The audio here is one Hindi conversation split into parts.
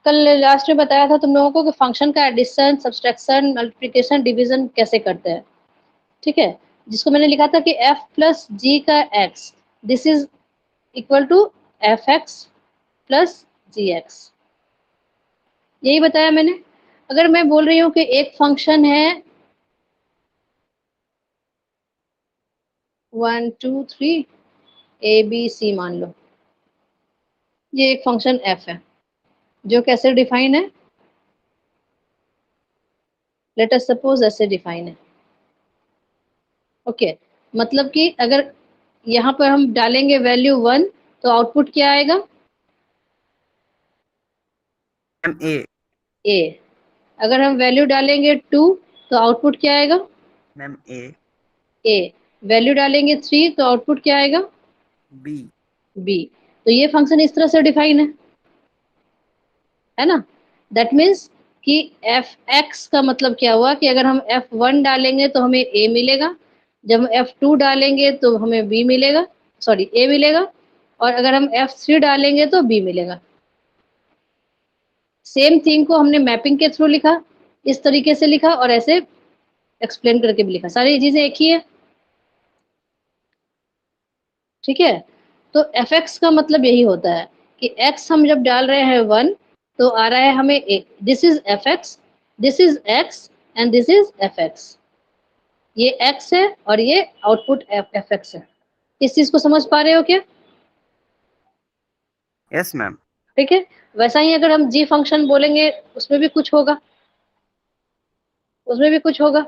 कल लास्ट में बताया था तुम लोगों को कि फंक्शन का एडिशन, सब्सट्रैक्शन, मल्टीप्लिकेशन, डिवीजन कैसे करते हैं, ठीक है। जिसको मैंने लिखा था कि f प्लस जी का x, this is equal to F x plus g x, यही बताया मैंने। अगर मैं बोल रही हूँ कि एक फंक्शन है 1 2 3 ए बी सी, मान लो ये एक फंक्शन f है जो कैसे डिफाइन है, लेट अस सपोज ऐसे डिफाइन है। ओके, मतलब कि अगर यहाँ पर हम डालेंगे वैल्यू 1 तो आउटपुट क्या आएगा? मैम ए। ए। अगर हम वैल्यू डालेंगे 2 तो आउटपुट क्या आएगा? मैम ए। ए। वैल्यू डालेंगे 3 तो आउटपुट क्या आएगा? बी। बी। तो ये फंक्शन इस तरह से डिफाइन है ना। दैट मीन्स कि एफ एक्स का मतलब क्या हुआ कि अगर हम F1 डालेंगे तो हमें ए मिलेगा, जब हम F2 डालेंगे तो हमें बी मिलेगा, सॉरी ए मिलेगा, और अगर हम F3 डालेंगे तो बी मिलेगा। सेम थिंग को हमने मैपिंग के थ्रू लिखा, इस तरीके से लिखा और ऐसे एक्सप्लेन करके भी लिखा, सारी चीजें एक ही है, ठीक है। तो एफ एक्स का मतलब यही होता है कि एक्स हम जब डाल रहे हैं 1 तो आ रहा है हमें A, this is F x, this is X and this is F x, ये एक्स है और ये आउटपुट एफ एक्स है। इस चीज को समझ पा रहे हो क्या? Yes ma'am. ठीक है। वैसा ही अगर हम जी फंक्शन बोलेंगे उसमें भी कुछ होगा, उसमें भी कुछ होगा,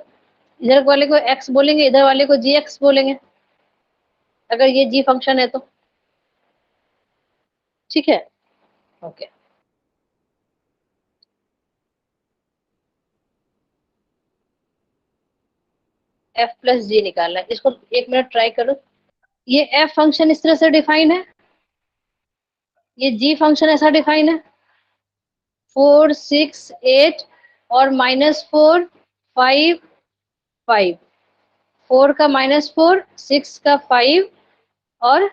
इधर वाले को एक्स बोलेंगे, इधर वाले को जी एक्स बोलेंगे, अगर ये जी फंक्शन है तो, ठीक है। ओके, एफ प्लस जी निकालना है, इसको एक मिनट ट्राई करो। ये एफ फंक्शन इस तरह से डिफाइन है, ये जी फंक्शन ऐसा डिफाइन है, 4 6 8 और -4 5 5, 4 का -4, 6 का 5 और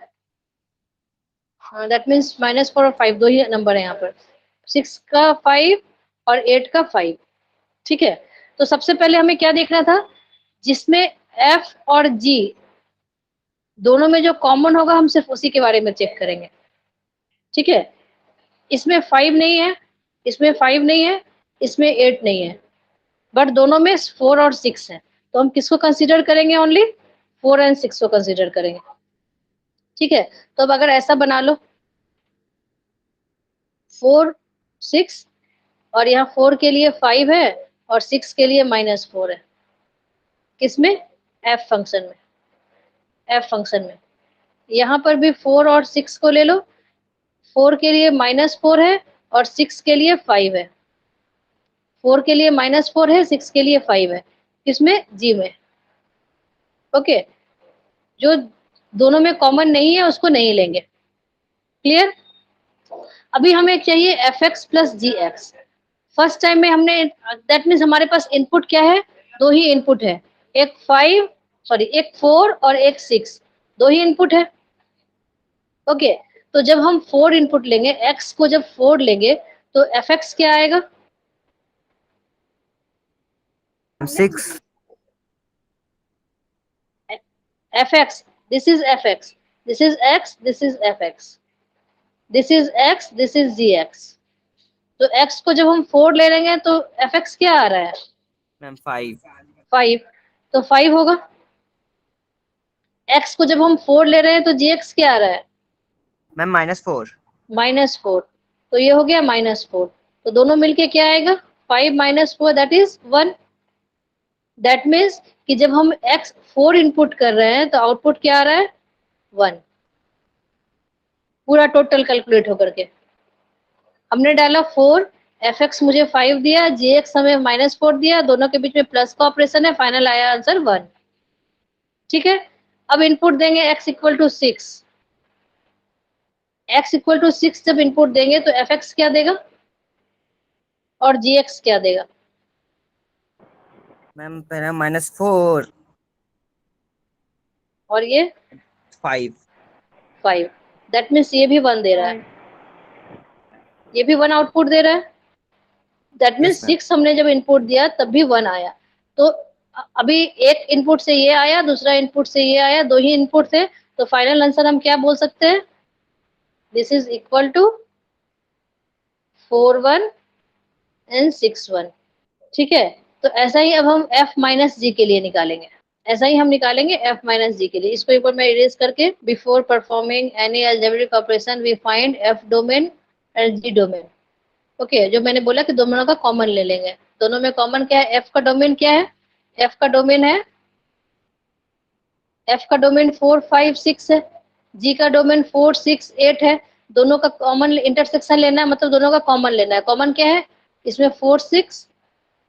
दैट मीन्स -4 और 5 दो ही नंबर है यहाँ पर, 6 का 5 और 8 का 5, ठीक है। तो सबसे पहले हमें क्या देखना था, जिसमें एफ और जी दोनों में जो कॉमन होगा हम सिर्फ उसी के बारे में चेक करेंगे, ठीक है। इसमें 5 नहीं है, इसमें 5 नहीं है, इसमें 8 नहीं है, बट दोनों में 4 और 6 है, तो हम किसको कंसीडर करेंगे? ओनली 4 एंड 6 को कंसीडर करेंगे, ठीक है। तो अब अगर ऐसा बना लो 4 6 और यहाँ 4 के लिए 5 है और 6 के लिए -4 है, किसमें? एफ फंक्शन में, एफ फंक्शन में। यहाँ पर भी 4 और 6 को ले लो, 4 के लिए -4 है और 6 के लिए 5 है, 4 के लिए -4 है, 6 के लिए 5 है, किसमें? जी में। ओके, जो दोनों में कॉमन नहीं है उसको नहीं लेंगे, क्लियर। अभी हमें चाहिए F x plus g x. First time में हमने, दैट मीन्स हमारे पास इनपुट क्या है? दो ही इनपुट है, एक 5, सॉरी एक 4 और एक 6, दो ही इनपुट है। ओके, तो जब हम 4 इनपुट लेंगे, एक्स को जब 4 लेंगे तो एफ एक्स क्या आएगा? 6। F x, this is F x, this is x, this is F x, this is x, this is g x. तो एक्स को जब हम 4 ले लेंगे तो एफ एक्स क्या आ रहा है? मैम 5। 5, तो 5 होगा। एक्स को जब हम 4 ले रहे हैं तो जी एक्स क्या आ रहा है? मैम -4। -4, तो ये हो गया -4, तो दोनों मिलके क्या आएगा? 5 -4 दैट इज 1। दैट मीन्स कि जब हम एक्स 4 इनपुट कर रहे हैं तो आउटपुट क्या आ रहा है? 1, पूरा टोटल कैलकुलेट होकर के। हमने डाला 4, एफ एक्स मुझे 5 दिया, जी एक्स हमें -4 दिया, दोनों के बीच में प्लस का ऑपरेशन है, फाइनल आया आंसर 1, ठीक है। अब इनपुट देंगे x equal to 6, x equal to 6 जब इनपुट देंगे तो एफ एक्स क्या देगा और जी एक्स क्या देगा? मैम पहला -4। और ये 5। 5, दैट मीन्स ये भी 1 दे रहा है, ये भी 1 आउटपुट दे रहा है। That means yes ma'am. 6 हमने जब इनपुट दिया तब भी 1 आया। तो अभी एक इनपुट से ये आया, दूसरा इनपुट से ये आया, 2 ही इनपुट थे, तो फाइनल आंसर हम क्या बोल सकते हैं? This is equal to 4 1 and 6 1। ठीक है, तो ऐसा ही अब हम f माइनस जी के लिए निकालेंगे। ऐसा ही हम निकालेंगे f माइनस जी के लिए। इसको एक बार मैं इरेज करके, before performing any algebraic operation we find f domain and g domain. Okay, जो मैंने बोला कि दोनों का कॉमन ले लेंगे। दोनों में कॉमन क्या है? f का डोमेन क्या है? f का डोमेन है, f का डोमेन 4 5 6 है, g का डोमेन 4 6 8 है। दोनों का कॉमन इंटरसेक्शन लेना है, मतलब दोनों का कॉमन लेना है। कॉमन क्या है? इसमें 4 6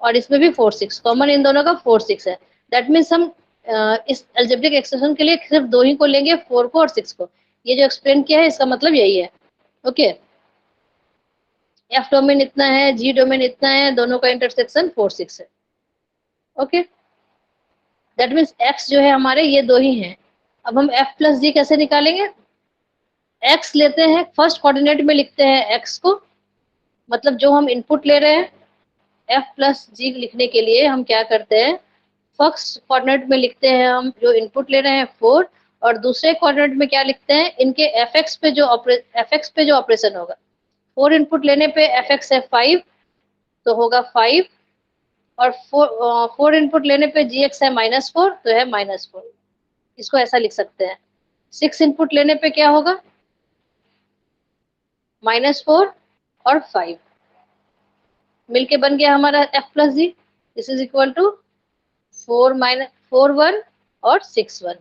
और इसमें भी 4 6, कॉमन इन दोनों का 4 6 है। दैट मीन्स हम इस अलजेब्रिक एक्सप्रेशन के लिए सिर्फ दो ही को लेंगे, 4 को और 6 को। ये जो एक्सप्लेन किया है इसका मतलब यही है। ओके, एफ डोमेन इतना है, जी डोमेन इतना है, दोनों का इंटरसेक्शन 4 6 है। ओके, दैट मीन्स एक्स जो है हमारे ये दो ही हैं। अब हम एफ प्लस जी कैसे निकालेंगे? एक्स लेते हैं, फर्स्ट कोऑर्डिनेट में लिखते हैं एक्स को, मतलब जो हम इनपुट ले रहे हैं। एफ प्लस जी लिखने के लिए हम क्या करते हैं? फर्स्ट कोऑर्डिनेट में लिखते हैं हम जो इनपुट ले रहे हैं 4, और दूसरे कोऑर्डिनेट में क्या लिखते हैं? इनके एफ एक्स पे जो ऑपरेशन होगा। 4 इनपुट लेने पे एफ एक्स है 5, तो होगा 5, और 4 इनपुट लेने पे जी एक्स है -4, तो है -4। इसको ऐसा लिख सकते हैं। 6 इनपुट लेने पे क्या होगा? -4 और 5 मिलके बन गया हमारा f plus g. This is equal to 4 1 और 6 1।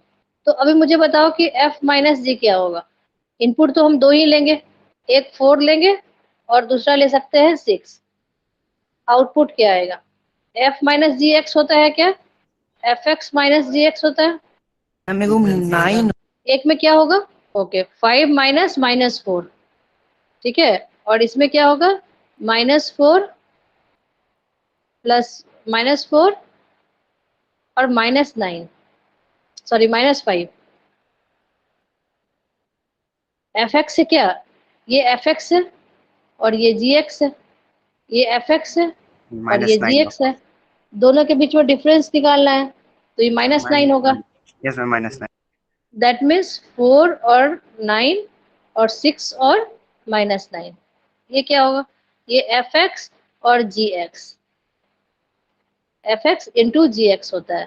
तो अभी मुझे बताओ कि f माइनस जी क्या होगा? इनपुट तो हम दो ही लेंगे, एक 4 लेंगे और दूसरा ले सकते हैं 6। आउटपुट क्या आएगा? f माइनस जी एक्स होता है क्या? एफ एक्स माइनस जी एक्स होता है। मैम मेरे को 9। एक में क्या होगा? Okay, 5 minus -4। ठीक है, और इसमें क्या होगा? -4 प्लस -4 और -9, सॉरी -5। एफ एक्स से क्या? ये एफ एक्स है और ये जी एक्स है। ये एफ एक्स है और ये जी -9। एक्स है। दोनों के बीच में डिफरेंस निकालना है, तो ये -9 होगा। Yes ma'am, -9। दैट मीन्स 4 और 9 और 6 और -9। ये क्या होगा? ये एफ एक्स और जी एक्स, एफ एक्स इंटू जी एक्स होता है।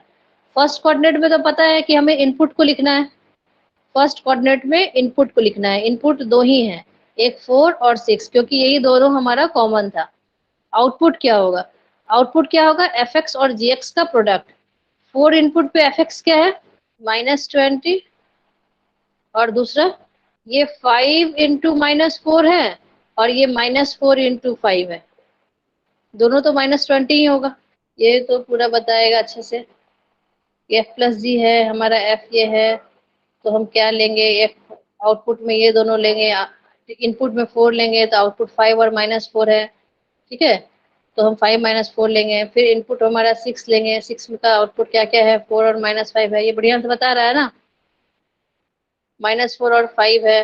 फर्स्ट कोऑर्डिनेट में तो पता है कि हमें इनपुट को लिखना है। फर्स्ट कोऑर्डिनेट में इनपुट को लिखना है। इनपुट दो ही हैं, एक 4 और 6, क्योंकि यही दोनों हमारा कॉमन था। आउटपुट क्या होगा? आउटपुट क्या होगा? एफ एक्स और जी एक्स का प्रोडक्ट। 4 इनपुट पे एफ एक्स क्या है? -20, और दूसरा ये 5 इंटू -4 है, और ये -4 इंटू 5 है। दोनों तो -20 ही होगा। ये तो पूरा बताएगा अच्छे से। एफ प्लस जी है हमारा, एफ ये है, तो हम क्या लेंगे? एफ आउटपुट में ये दोनों लेंगे, इनपुट में 4 लेंगे तो आउटपुट 5 और -4 है। ठीक है, तो हम 5 -4 लेंगे, फिर इनपुट हमारा 6 लेंगे। 6 का आउटपुट क्या क्या है? 4 और -5 है। ये बढ़िया से बता रहा है ना? -4 और 5 है,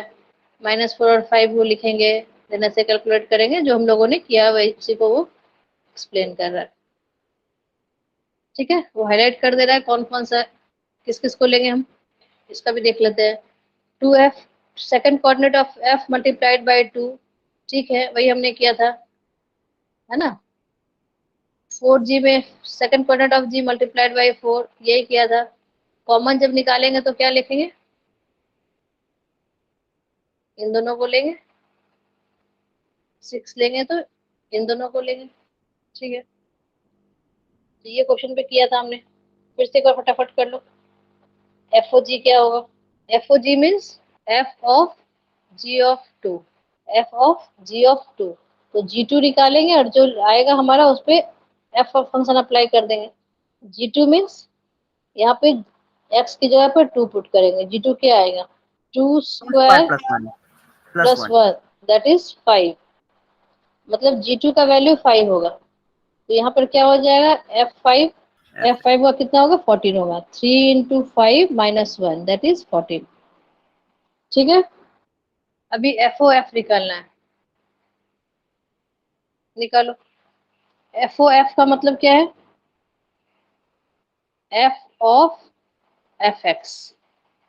-4 और 5 वो लिखेंगे, देन ऐसे कैलकुलेट करेंगे जो हम लोगों ने किया वही, उसी को वो एक्सप्लेन कर रहा है। ठीक है, वो हाईलाइट कर दे रहा है कौन कौन सा किस किस को लेंगे हम। इसका भी देख लेते हैं। 2f, second coordinate of f multiplied by 2। ठीक है, वही हमने किया था, है ना? 4g में second coordinate of g multiplied by 4, यही किया था। कॉमन जब निकालेंगे तो क्या लिखेंगे? इन दोनों को लेंगे, 6 लेंगे तो इन दोनों को लेंगे। ठीक है, तो ये क्वेश्चन पे किया था हमने। फिर से एक बार फटाफट कर लो। एफ ओ जी क्या होगा? F o g means f of g of 2, f of g of 2। तो जी2 निकालेंगे और जो आएगा हमारा उस पे एफ ऑफ फंक्शन अप्लाई कर देंगे। जी2 मीन्स यहाँ पे एक्स की जगह पर 2 पुट करेंगे। जी2 क्या आएगा? 2 स्क्वायर +1 प्लस +1। 1, that is 5। मतलब जी2 का वैल्यू 5 होगा। तो यहाँ पर क्या हो जाएगा? F5, F5 का कितना होगा? 14 होगा। 3 इंटू 5 -1, दैट इज 14। ठीक है, अभी FO F निकालना है। निकालो। एफ ओ एफ का मतलब क्या है? F of F x,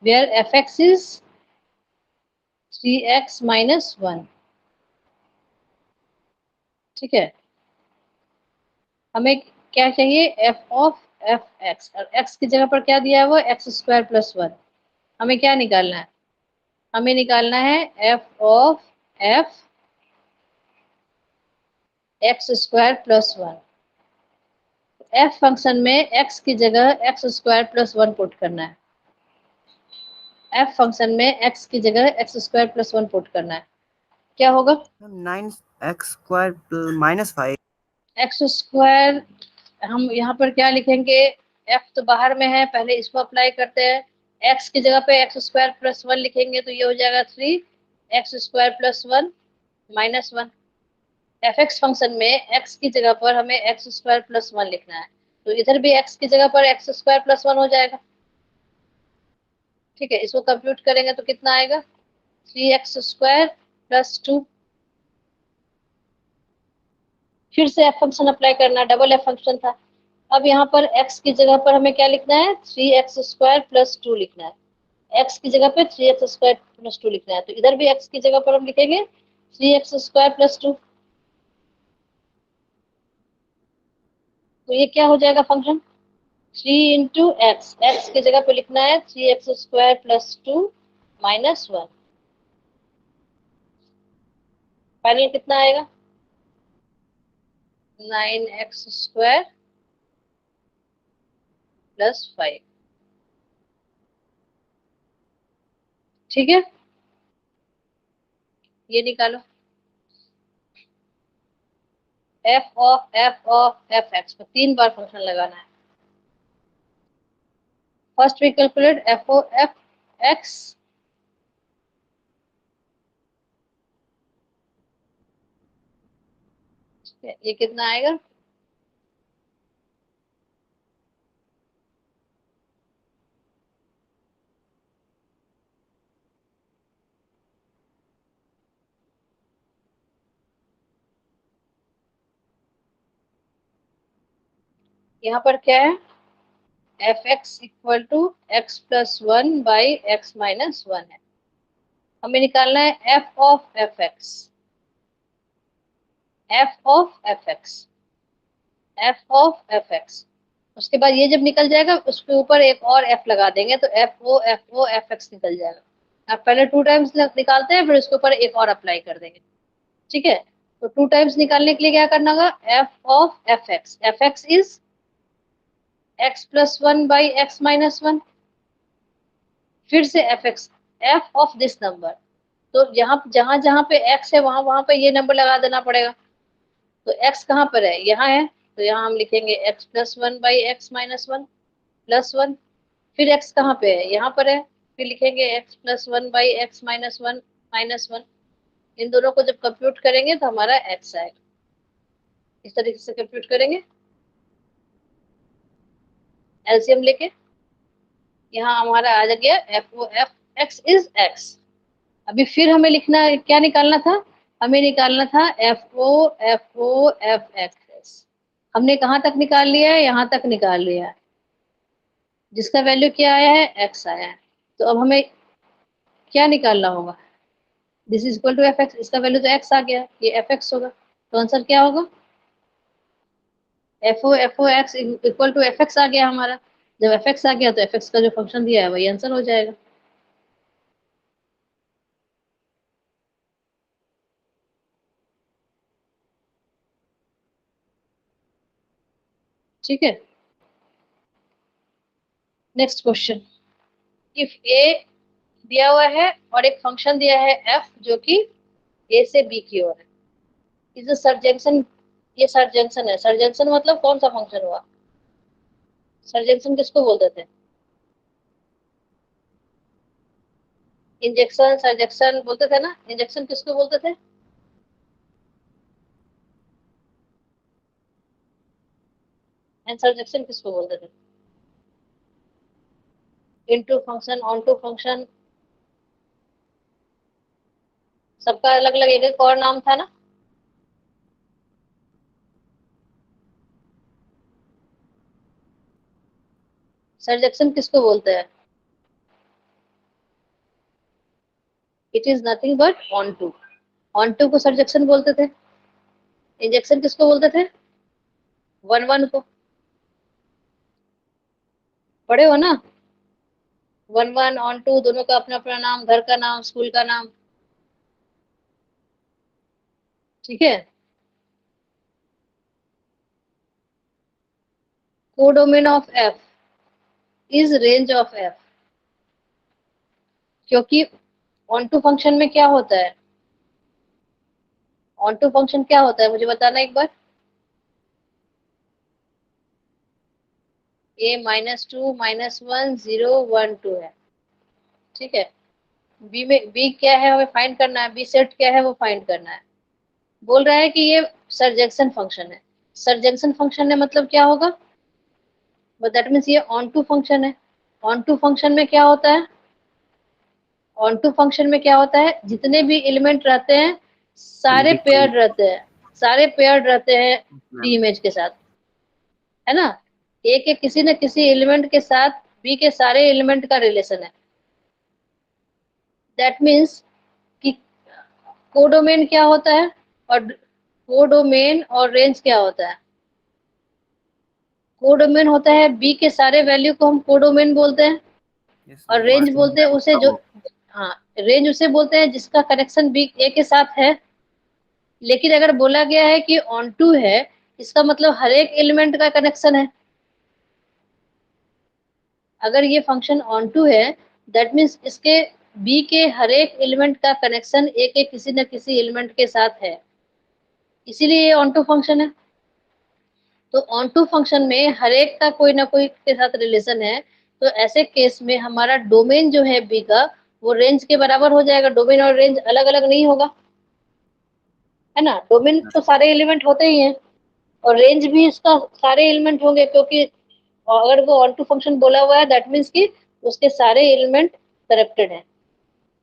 where f x is 3x minus 1। ठीक है, हमें क्या चाहिए? एफ ऑफ एफ एक्स, और एक्स की जगह पर क्या दिया है? वो एक्स स्क्वायर प्लस 1। हमें क्या निकालना है? हमें निकालना है f of F x square plus 1। F function में एक्स की जगह एक्स स्क्वायर प्लस 1 पुट करना है। एफ फंक्शन में एक्स की जगह एक्स स्क्वायर प्लस 1 पुट करना है। क्या होगा? 9x² minus 5। एक्स स्क्वायर, हम यहाँ पर क्या लिखेंगे? एफ तो बाहर में है, पहले इसको अप्लाई करते हैं। एक्स की जगह पे एक्स स्क्वायर प्लस 1 लिखेंगे तो ये हो जाएगा 3x square plus 1 minus 1। F x function में एक्स की जगह पर हमें एक्स स्क्वायर प्लस 1 लिखना है, तो इधर भी एक्स की जगह पर एक्स स्क्वायर प्लस 1 हो जाएगा। ठीक है, इसको कंप्यूट करेंगे तो कितना आएगा? 3x square plus 2। फिर से एफ फंक्शन अप्लाई करना, डबल एफ फंक्शन था। अब यहाँ पर x की जगह पर हमें क्या लिखना है? 3x स्क्वायर प्लस 2 लिखना है। x की जगह पे 3x स्क्वायर प्लस 2 लिखना है, तो इधर भी x की जगह पर हम लिखेंगे 3x स्क्वायर प्लस 2। तो ये क्या हो जाएगा फंक्शन? 3 इंटू एक्स, एक्स की जगह पे लिखना है 3x square plus 2 minus 1। Final कितना आएगा? 9x square plus 5। ठीक है, ये निकालो। एफ ऑफ एफ एक्स पर 3 बार फंक्शन लगाना है। First we calculate f o f x. ये कितना आएगा? यहाँ पर क्या है? F x equal to x plus 1 by x minus 1 है। हमें निकालना है f of F x. F of F x, f of F x. उसके बाद ये जब निकल जाएगा उसके ऊपर एक और एफ लगा देंगे तो एफ ओ एफ एक्स निकल जाएगा। आप पहले 2 टाइम्स निकालते हैं, फिर उसके ऊपर एक और अप्लाई कर देंगे। ठीक है, तो 2 टाइम्स निकालने के लिए क्या करना होगा? F of F x, F x is x plus 1 by x minus 1। फिर से F x, f of this number. तो यहाँ जहां जहां पे एक्स है वहां वहां पे ये नंबर लगा देना पड़ेगा। तो एक्स कहाँ पर है? यहाँ है, तो यहाँ हम लिखेंगे x plus 1 by x minus 1 plus 1। फिर एक्स कहाँ पे है? यहाँ पर है, फिर लिखेंगे x plus 1 by x minus 1 minus 1। इन दोनों को जब कंप्यूट करेंगे तो हमारा एक्स आएगा। इस तरीके से कंप्यूट करेंगे एलसीएम लेके। यहाँ हमारा आ गया f o f x is x. अभी फिर हमें लिखना, क्या निकालना था? हमें निकालना था एफ ओ एफ एक्स। हमने कहाँ तक निकाल लिया है? यहाँ तक निकाल लिया है, जिसका वैल्यू क्या आया है? एक्स आया है। तो अब हमें क्या निकालना होगा? This is equal to F X, इसका वैल्यू तो एक्स आ गया, ये एफ एक्स होगा। तो आंसर क्या होगा? F O X equal to F X आ गया हमारा। जब एफ एक्स आ गया तो एफ एक्स का जो फंक्शन दिया है वही आंसर हो जाएगा। ठीक है, नेक्स्ट क्वेश्चन। इफ ए दिया हुआ है और एक फंक्शन दिया है एफ जो कि ए से बी की ओर है, इज सरजेंशन। ये सरजेंशन है। सरजेंशन मतलब कौन सा फंक्शन हुआ? सरजेंशन किसको बोलते थे? इंजेक्शन, सरजेक्शन बोलते थे ना। इंजेक्शन किसको बोलते थे? एंड सरजेक्शन किसको बोलते थे? Into function, onto function, सबका अलग अलग एक एक और नाम था ना। सरजेक्शन किसको बोलते हैं? It is nothing but onto को सरजेक्शन बोलते थे। इंजेक्शन किसको बोलते थे? 1 1 को। पढ़े हो ना? 1 1 ऑन टू दोनों का अपना अपना नाम, घर का नाम, स्कूल का नाम। ठीक है। Codomain of F is range of F, क्योंकि ऑन टू फंक्शन में क्या होता है? ऑन टू फंक्शन क्या होता है मुझे बताना एक बार। a -2 -1 0 1 2 है। ठीक है। बी में बी क्या है हमें फाइंड करना है, बी सेट क्या है वो फाइंड करना है। बोल रहा है कि ये सरजेक्शन फंक्शन है। सरजेक्शन फंक्शन है मतलब क्या होगा? बट दैट मीन्स ये ऑन टू फंक्शन है। ऑन टू फंक्शन में क्या होता है? ऑन टू फंक्शन में क्या होता है? जितने भी एलिमेंट रहते हैं सारे पेयर्ड रहते हैं, सारे पेयर्ड रहते हैं डी इमेज के साथ, है ना? ए के किसी न किसी एलिमेंट के साथ बी के सारे एलिमेंट का रिलेशन है। दैट मीन्स कि कोडोमेन क्या होता है और कोडोमेन और रेंज क्या होता है? कोडोमेन होता है बी के सारे वैल्यू को हम कोडोमेन बोलते हैं, और रेंज बोलते हैं उसे जो, हाँ, रेंज उसे बोलते हैं जिसका कनेक्शन बी ए के साथ है। लेकिन अगर बोला गया है कि ऑन टू है, इसका मतलब हर एक एलिमेंट का कनेक्शन है। अगर ये फंक्शन ऑन टू है दैट मीन्स इसके बी के हर एक एलिमेंट का कनेक्शन ए के किसी न किसी एलिमेंट के साथ है, इसीलिए ये ऑन टू फंक्शन है। तो ऑन टू फंक्शन में हर एक का कोई ना कोई के साथ रिलेशन है, तो ऐसे केस में हमारा डोमेन जो है बी का वो रेंज के बराबर हो जाएगा। डोमेन और रेंज अलग अलग नहीं होगा, है ना? डोमेन तो सारे एलिमेंट होते ही हैं और रेंज भी इसका सारे एलिमेंट होंगे, क्योंकि अगर वो ऑन टू फंक्शन बोला हुआ है दैट मीन्स कि उसके सारे एलिमेंट करेक्टेड हैं।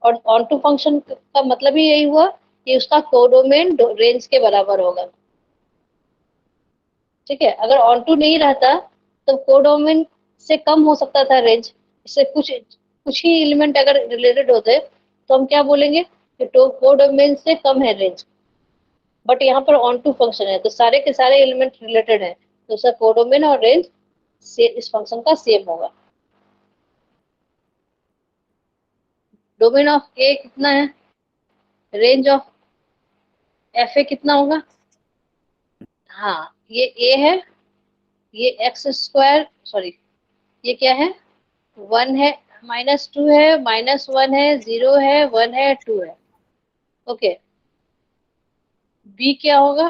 और ऑन टू फंक्शन का मतलब ही यही हुआ कि उसका कोडोमेन रेंज के बराबर होगा। ठीक है। अगर ऑन टू नहीं रहता तो कोडोमेन से कम हो सकता था रेंज, इससे कुछ कुछ ही एलिमेंट अगर रिलेटेड होते तो हम क्या बोलेंगे कि तो कोडोमेन से कम है रेंज। बट यहाँ पर ऑन टू फंक्शन है तो सारे के सारे एलिमेंट रिलेटेड है, तो उसका कोडोमेन और रेंज से इस फंक्शन का सेम होगा। डोमेन ऑफ ए कितना है? रेंज ऑफ एफ ए कितना होगा? हाँ, ये ए है, ये एक्स स्क्वायर, सॉरी ये क्या है? 1 है, -2 है, -1 है, 0 है, 1 है, 2 है। ओके। बी क्या होगा?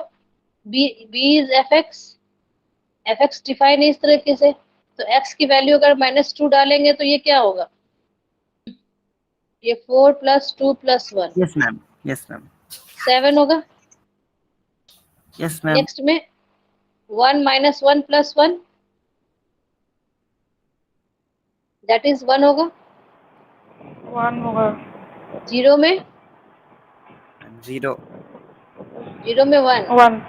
B is F x define है इस तरीके से, तो एक्स की वैल्यू अगर -2 डालेंगे तो ये क्या होगा? ये 4 + 2 + 1 यस मैम, यस मैम, 7 होगा। यस मैम, नेक्स्ट में 1 - 1 + 1 दैट इज 1 होगा। 1 होगा। 0 में 0, 0 में 1, 1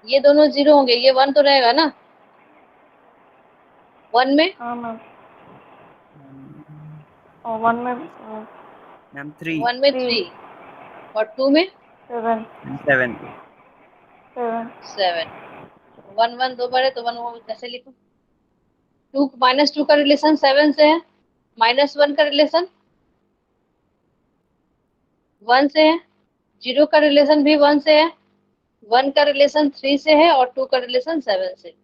ये दोनों 0 होंगे, ये 1 तो रहेगा ना। 1 में हाँ मैम, और 1 में मैम 3, 1 में 3 3 और 2 में 7 7, 7 7। 1 1 दो बार है तो 1 वो कैसे लिखूं? 2 -2 का रिलेशन 7 से है, -1 का रिलेशन 1 से है, 0 का रिलेशन भी 1 से है, 1 का रिलेशन 3 से है और 2 का रिलेशन 7 से।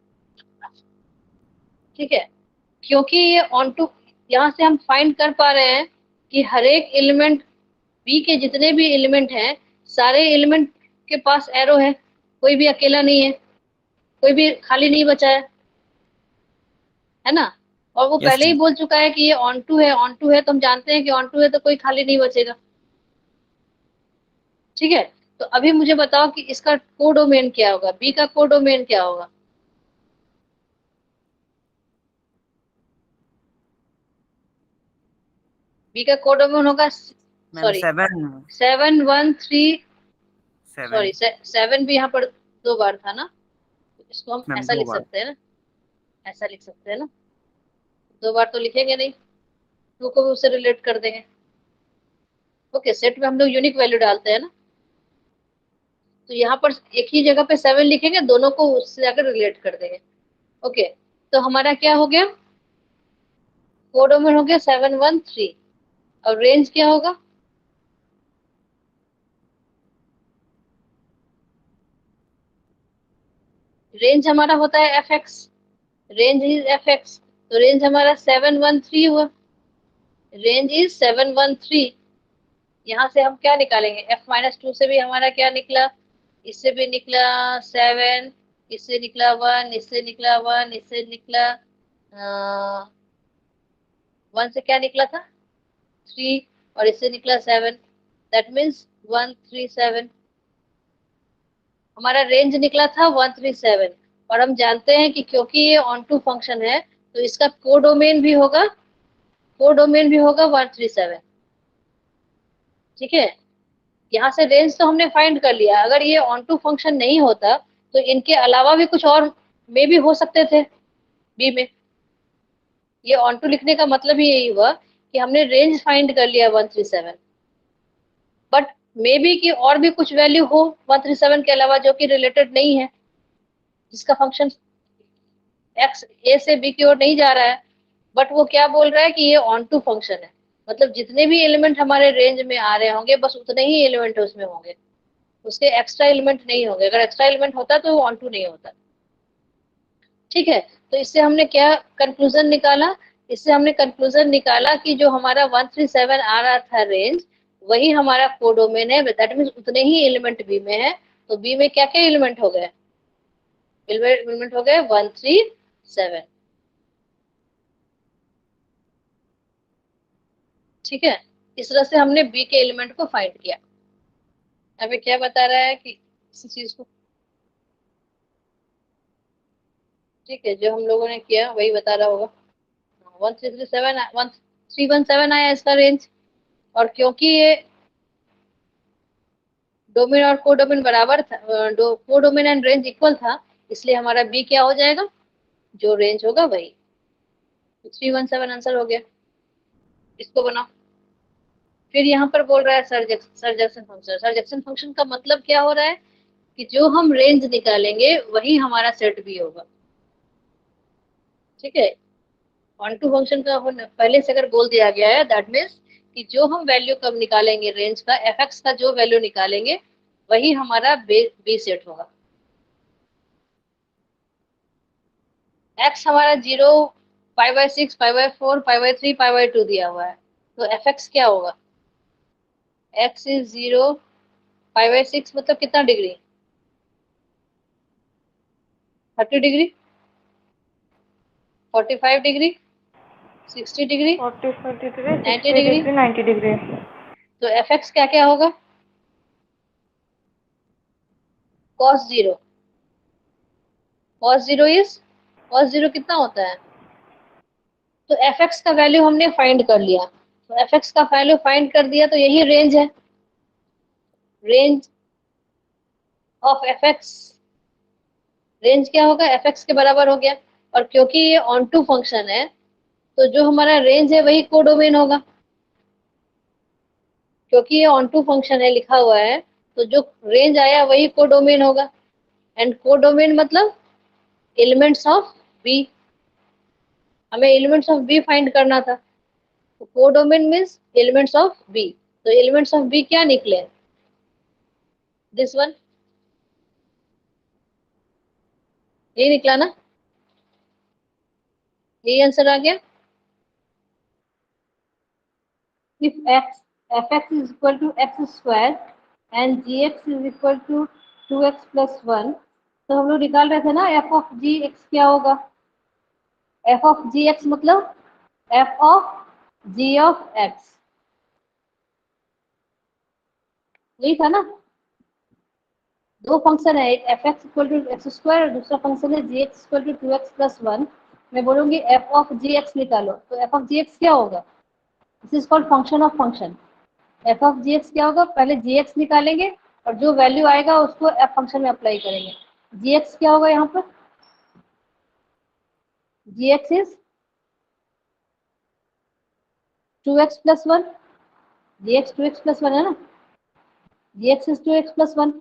ठीक है। क्योंकि ये ऑन टू, यहाँ से हम फाइंड कर पा रहे हैं कि हर एक एलिमेंट बी के जितने भी एलिमेंट हैं सारे एलिमेंट के पास एरो है, कोई भी अकेला नहीं है, कोई भी खाली नहीं बचा है ना? और वो यस पहले ही बोल चुका है कि ये ऑन टू है, ऑन टू है तो हम जानते हैं कि ऑन टू है तो कोई खाली नहीं बचेगा। ठीक है। तो अभी मुझे बताओ कि इसका कोडोमेन क्या होगा, बी का कोडोमेन क्या होगा? बी का कोडोमेन होगा, मैम सॉरी 7, 7 1 3, 7 सॉरी 7 भी यहाँ पर 2 बार था ना, तो इसको हम मैम ऐसा 2 लिख बार, सकते हैं ना, ऐसा लिख सकते हैं ना, 2 बार तो लिखेंगे नहीं, 2 को भी उससे रिलेट कर देंगे। ओके, सेट में हम लोग यूनिक वैल्यू डालते हैं ना, तो यहाँ पर एक ही जगह पे 7 लिखेंगे, दोनों को उससे जाकर रिलेट कर देंगे। ओके, तो हमारा क्या हो गया, कोडोमेन हो गया 713, और रेंज क्या होगा, रेंज हमारा होता है f x, range is F x, तो रेंज हमारा 713 हुआ, रेंज इज 713। यहाँ से हम क्या निकालेंगे, f-2 से भी हमारा क्या निकला, इससे भी निकला 7, इससे निकला 1, इससे निकला 1, इससे निकला 1 से क्या निकला था 3, और इससे निकला 7, दैट मीन्स 137। हमारा रेंज निकला था 137, और हम जानते हैं कि क्योंकि ये ऑन टू फंक्शन है तो इसका कोडोमेन भी होगा, 137। ठीक है, यहाँ से रेंज तो हमने फाइंड कर लिया, अगर ये ऑन टू फंक्शन नहीं होता तो इनके अलावा भी कुछ और में भी हो सकते थे बी में। ये ऑन टू लिखने का मतलब ही यही हुआ कि हमने रेंज फाइंड कर लिया 137, बट मे बी कि और भी कुछ वैल्यू हो 137 के अलावा जो कि रिलेटेड नहीं है, जिसका फंक्शन एक्स ए से बी की ओर नहीं जा रहा है, बट वो क्या बोल रहा है कि ये ऑन टू फंक्शन है, मतलब जितने भी एलिमेंट हमारे रेंज में आ रहे होंगे बस उतने ही एलिमेंट उसमें होंगे, उसके एक्स्ट्रा एलिमेंट नहीं होंगे, अगर एक्स्ट्रा एलिमेंट होता तो वो ऑन टू नहीं होता। ठीक है, तो इससे हमने क्या कंक्लूजन निकाला, इससे हमने कंक्लूजन निकाला कि जो हमारा 137 आ रहा था रेंज, वही हमारा कोडोमेन है, दैट मीन्स उतने ही एलिमेंट बी में है। तो बी में क्या क्या एलिमेंट हो गए, एलिमेंट हो गए 137। ठीक है, इस तरह से हमने बी के एलिमेंट को फाइंड किया। अभी क्या बता रहा है कि इस चीज को, ठीक है, जो हम लोगों ने किया वही बता रहा होगा। 1317 आया इसका रेंज, और क्योंकि ये डोमेन और कोडोमेन बराबर था, कोडोमेन एंड रेंज इक्वल था, इसलिए हमारा बी क्या हो जाएगा, जो रेंज होगा वही। 317 आंसर हो गया, इसको बनाओ। फिर यहाँ पर बोल रहा है सरजेक्शन फंक्शन। सरजेक्शन फंक्शन का मतलब क्या हो रहा है कि जो हम रेंज निकालेंगे वही हमारा सेट भी होगा। ठीक है, ऑन टू फंक्शन का पहले से अगर बोल दिया गया है, दैट मीन्स कि जो हम वैल्यू कब निकालेंगे रेंज का, एफ एक्स का जो वैल्यू निकालेंगे वही हमारा बी सेट होगा। एक्स हमारा 0, 5/6, 5/4, 5/3, 5/2 दिया हुआ है, तो एफ एक्स क्या होगा, एक्स इज 0, 5/6 मतलब कितना degree, 30 degree, 45 degree, 60 degree, 45 degree, 90 60 degree. Degree, 90 degree. तो एफ एक्स क्या क्या होगा, cos 0, cos 0 इज, cos 0 कितना होता है, तो एफ एक्स का वैल्यू हमने फाइंड कर लिया, तो एफ एक्स का वैल्यू फाइंड कर दिया तो यही रेंज है, range of F x, range क्या होगा, एफ एक्स के बराबर हो गया। और क्योंकि ये ऑन टू फंक्शन है तो जो हमारा रेंज है वही कोडोमेन होगा, क्योंकि ये ऑन टू फंक्शन है लिखा हुआ है, तो जो रेंज आया वही कोडोमेन होगा। एंड कोडोमेन मतलब एलिमेंट्स ऑफ बी, हमें एलिमेंट्स ऑफ बी फाइंड करना था, तो codomain means elements of B, तो एलिमेंट्स ऑफ बी क्या निकले, दिस वन, ये निकला ना, यही आंसर आ गया। if f(x) is equal to x square and gx is equal to 2x plus 1, तो हम लोग निकाल रहे थे ना f of gx क्या होगा, f of gx मतलब f of g of x, यही था ना। दो फंक्शन है, एक F x equal to x square और दूसरा फंक्शन है G X equal to 2x plus 1। मैं बोलूंगी एफ ऑफ जी एक्स निकालो, तो एफ ऑफ जी एक्स क्या होगा, this is called function of function. F of ji x क्या होगा, पहले जी एक्स निकालेंगे और जो वैल्यू आएगा उसको एफ फंक्शन में अप्लाई करेंगे। जी एक्स क्या होगा यहाँ पर, G X is 2x plus 1, G X 2x plus 1 है ना, जी एक्स इज 2x प्लस 1।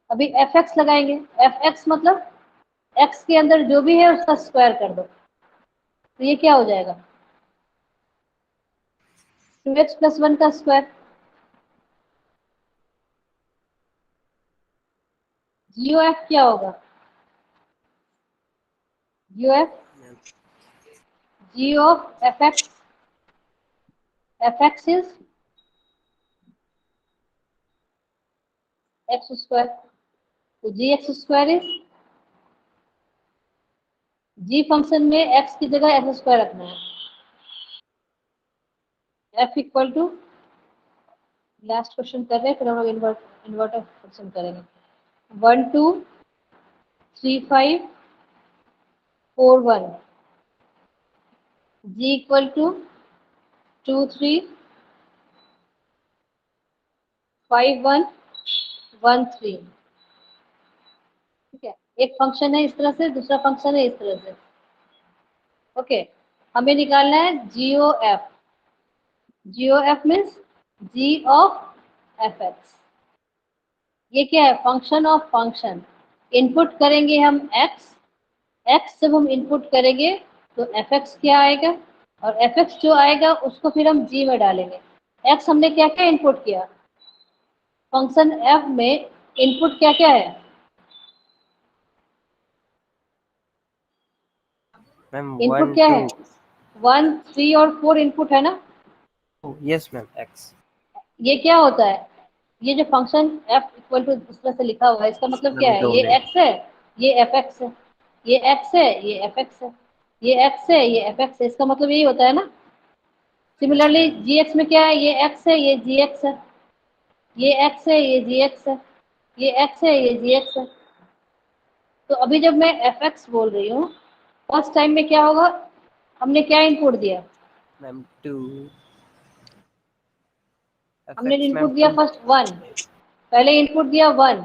अभी एफ एक्स लगाएंगे, एफ एक्स मतलब एक्स के अंदर जो भी है उसका स्क्वायर कर दो, तो ये क्या हो जाएगा, 2x प्लस 1 का स्क्वायर। जीओ एफ क्या होगा, G O F, G of F x is X square, तो G X square is, G function में एक्स की जगह एक्स स्क्वायर रखना है। F equal to, last question कर रहे हैं फिर हम लोग इन्वर्टर क्वेश्चन करेंगे। 1 2 3 5 4 1, जी इक्वल टू 2 3 5 1 1 3। ठीक है, एक फंक्शन है इस तरह से, दूसरा फंक्शन है इस तरह से। ओके, हमें निकालना है g o f, g o f means g of F x. ये क्या है, फंक्शन ऑफ फंक्शन। इनपुट करेंगे हम एक्स, एक्स जब हम इनपुट करेंगे तो एफ एक्स क्या आएगा, और एफ एक्स जो आएगा उसको फिर हम जी में डालेंगे। एक्स हमने क्या क्या इनपुट किया, फंक्शन एफ में इनपुट क्या क्या है, मैम इनपुट 1 क्या 2। है, 1 3 और 4 इनपुट है ना। Yes ma'am, x. ये क्या होता है, ये जो फंक्शन एफ इक्वल टू इस तरह से लिखा हुआ है, इसका मतलब क्या मैम है, 2 ये मिनट। एक्स है, ये एफ एक्स है, ये एक्स है, ये एफ एक्स है, ये एक्स है, ये एफ एक्स है, इसका मतलब यही होता है ना। Yes similarly ma'am. G X में क्या है, ये एक्स है, ये जी एक्स है, ये एक्स है, ये जी एक्स है, ये एक्स है, ये जी एक्स है। तो अभी जब मैं एफ एक्स बोल रही हूँ, फर्स्ट टाइम में क्या होगा, हमने क्या इनपुट दिया, मैम 2 एफ हमने एक्स मैम इनपुट दिया 2। फर्स्ट 1, पहले इनपुट दिया 1,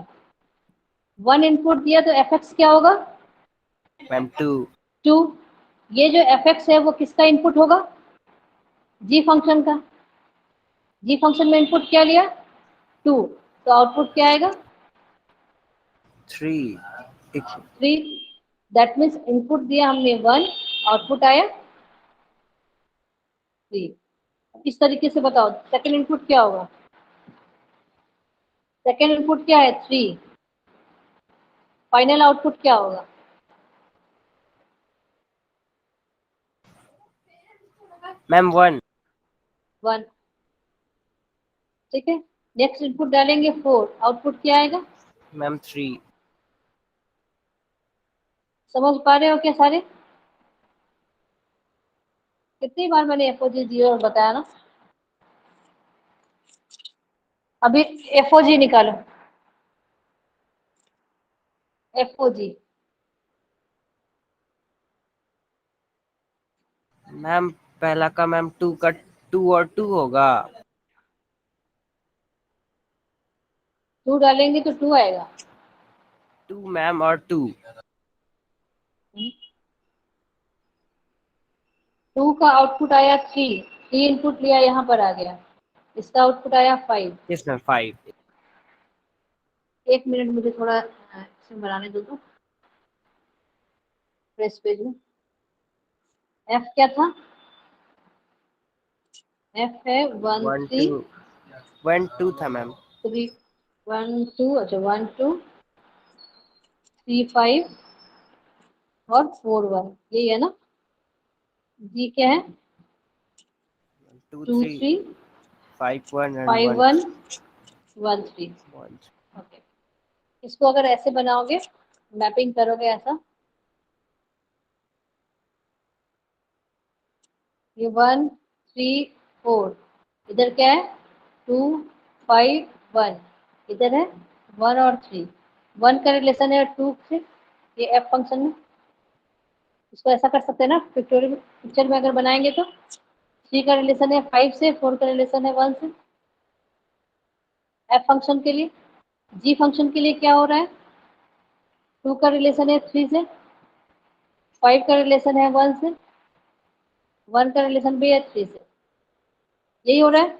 1 इनपुट दिया तो एफ एक्स क्या होगा, मैम 2। 2। ये जो एफ एक्स है वो किसका इनपुट होगा, जी फंक्शन का। जी फंक्शन में इनपुट क्या लिया, 2, तो आउटपुट क्या आएगा, 3। 3। दैट मीन्स इनपुट दिया हमने 1, आउटपुट आया 3। इस तरीके से बताओ सेकंड इनपुट क्या होगा, सेकंड इनपुट क्या है 3, फाइनल आउटपुट क्या होगा, मैम 1। 1। ठीक है, नेक्स्ट इनपुट डालेंगे 4, आउटपुट क्या आएगा, मैम 3। समझ पा रहे हो क्या सारे, कितनी बार मैंने एफओजी जीरो बताया ना। अभी एफओजी निकालो, एफओजी, मैम पहला का मैम 2 का 2 और 2 होगा। 2 डालेंगे तो 2 आएगा। 2 मैम और 2। 2 का आउटपुट आया 3, 3 इनपुट लिया यहाँ पर आ गया, इसका आउटपुट आया 5। Yes ma'am 5। एक मिनट मुझे थोड़ा इसमें बनाने दो तो, फ्रेश पेज में। एफ क्या था, एफ है 1 1 3 2 1 2 था मैम। 3 1 2, अच्छा 1 2 3 5 और 4 1, यही है ना। जी क्या है, 2 2 3 3 5 1 एंड 5 1 1 1 3। 1। ओके, इसको अगर ऐसे बनाओगे, मैपिंग करोगे ऐसा, ये 1 3 4, इधर क्या है 2 5 1, इधर है 1 और 3, 1 का रिलेशन है 2 से, ये एफ फंक्शन में। इसको ऐसा कर सकते हैं ना, पिक्चर पिक्चर में अगर बनाएंगे तो 3 का रिलेशन है 5 से, 4 का रिलेशन है 1 से, एफ फंक्शन के लिए। जी फंक्शन के लिए क्या हो रहा है, 2 का रिलेशन है 3 से, 5 का रिलेशन है 1 से, 1 का रिलेशन भी है 3 से। यही हो रहा है।